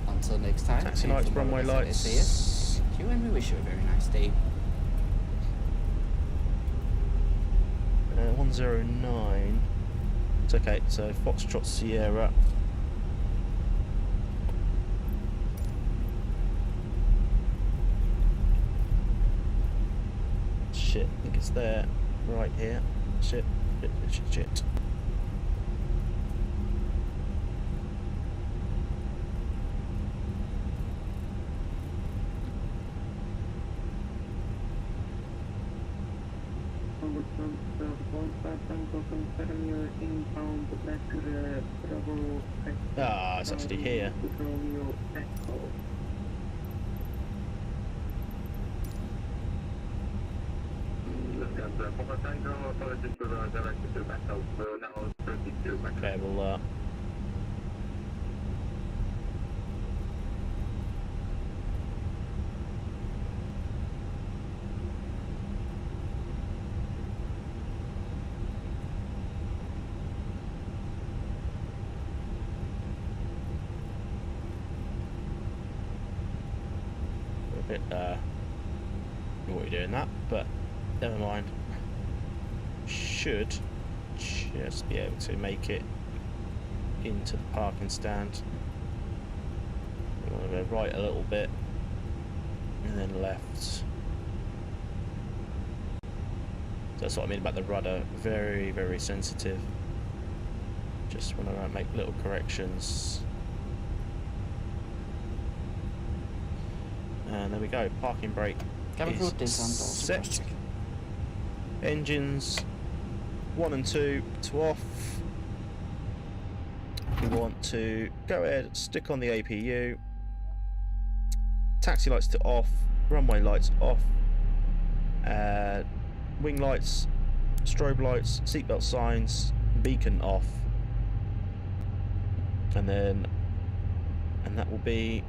Until next time, Taxi thank lights, you for runway loading us at SAS. lights. Thank you, and we wish you a very nice day. 109. It's okay, so Foxtrot Sierra. Shit, I think it's there. Right here. Shit, shit, shit, shit. Ah, it's actually here. Okay, well, we're a bit, naughty doing that, but never mind. Should just be able to make it into the parking stand. We want to go right a little bit and then left. So that's what I mean about the rudder. Very, very sensitive. Just want to make little corrections. And there we go. Parking brake is set. Engines 1 and 2 to off. We want to go ahead, stick on the APU. Taxi lights to off. Runway lights off. Wing lights, strobe lights, seatbelt signs, beacon off. And that will be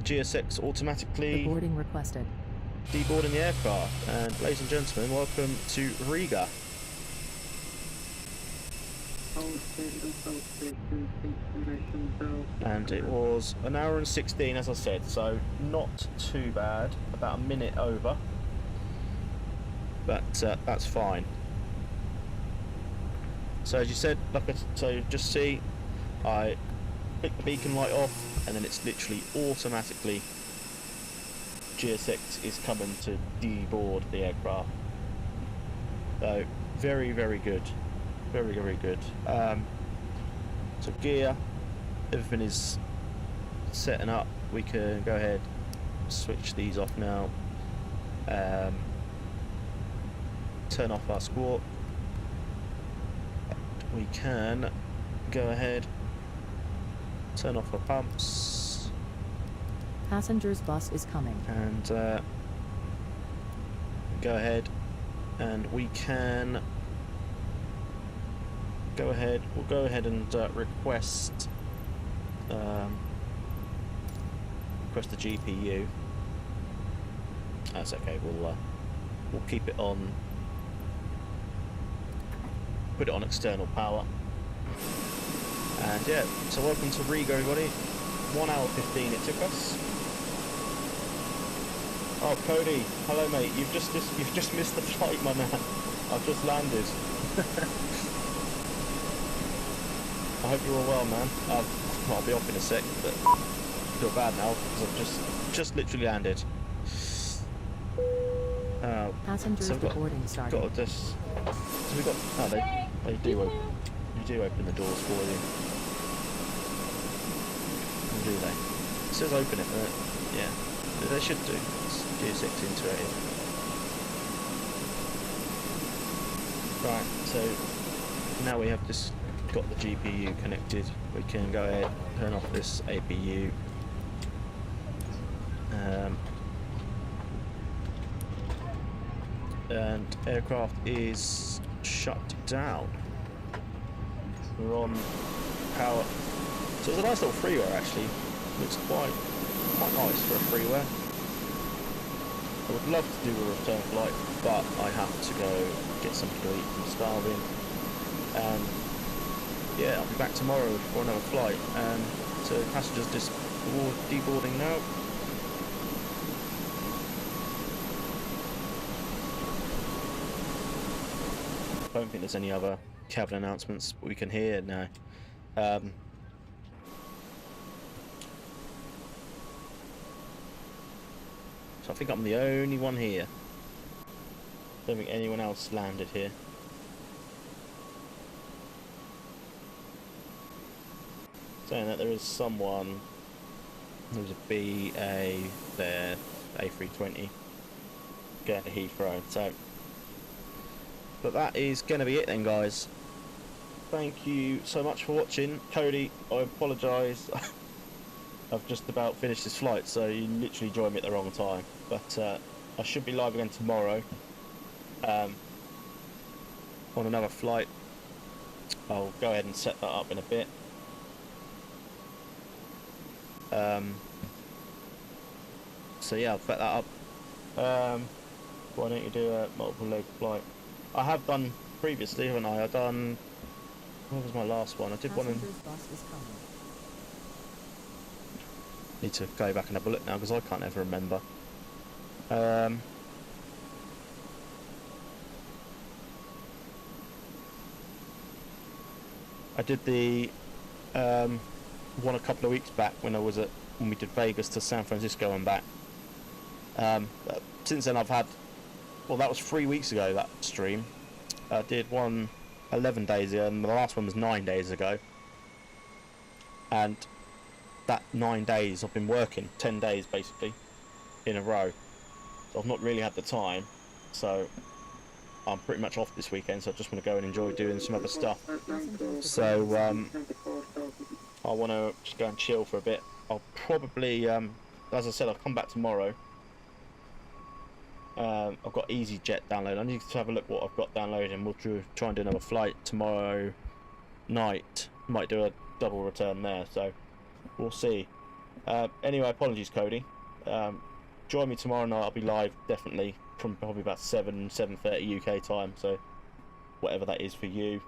GSX automatically boarding requested. Deboarding the aircraft. And ladies and gentlemen, welcome to Riga. And it was an hour and 16, as I said, so not too bad. About a minute over, but that's fine. So as you said, so just see, I click the beacon light off, and then it's literally automatically GSX is coming to deboard the aircraft. So very, very good. Very, very good. So gear, everything is setting up. We can go ahead, switch these off now. Turn off our squawk. We can go ahead, turn off our pumps. Passengers bus is coming. And go ahead, and we can go ahead. We'll go ahead and request the GPU. That's okay. We'll keep it on. Put it on external power. And yeah, so welcome to Riga, everybody. 1 hour 15 it took us. Oh, Cody, hello mate. You've just missed the flight, my man. I've just landed. I hope you're all well, man. I'll be off in a sec, but I feel bad now because I've just literally landed. Passengers so boarding started. Got this. So we got. Oh, they do open the doors for you. Or do they? It says open it, but yeah, they should do. It's GSX integrated. Right. So now we have this. Got the GPU connected. We can go ahead, turn off this APU. And aircraft is shut down. We're on power. So it's a nice little freeway actually. Looks quite nice for a freeway. I would love to do a return flight, but I have to go get something to eat. I'm starving. Yeah, I'll be back tomorrow for another flight. So passengers just deboarding now. I don't think there's any other cabin announcements we can hear now. So I think I'm the only one here. Don't think anyone else landed here. Saying that there is someone, there's a BA there, A320 going to Heathrow. So, but that is going to be it then, guys. Thank you so much for watching. Cody, I apologise. I've just about finished this flight, so you literally joined me at the wrong time. But I should be live again tomorrow on another flight. I'll go ahead and set that up in a bit. So yeah, I'll set that up. Why don't you do a multiple leg flight? I have done previously, haven't I? What was my last one? I did one in... Need to go back and have a look now because I can't ever remember. I did the one a couple of weeks back when we did Vegas to San Francisco and back. But since then I've had, well, that was 3 weeks ago, that stream. I did one 11 days ago, and the last one was 9 days ago. And that 9 days I've been working, 10 days basically, in a row. So I've not really had the time, so I'm pretty much off this weekend, so I just want to go and enjoy doing some other stuff. So I want to just go and chill for a bit. I'll probably, as I said, I'll come back tomorrow. I've got EasyJet downloaded. I need to have a look what I've got downloaded, and we'll try and do another flight tomorrow night. Might do a double return there, so we'll see. Anyway, apologies, Cody. Join me tomorrow night. I'll be live definitely from probably about 7:30 UK time, so whatever that is for you.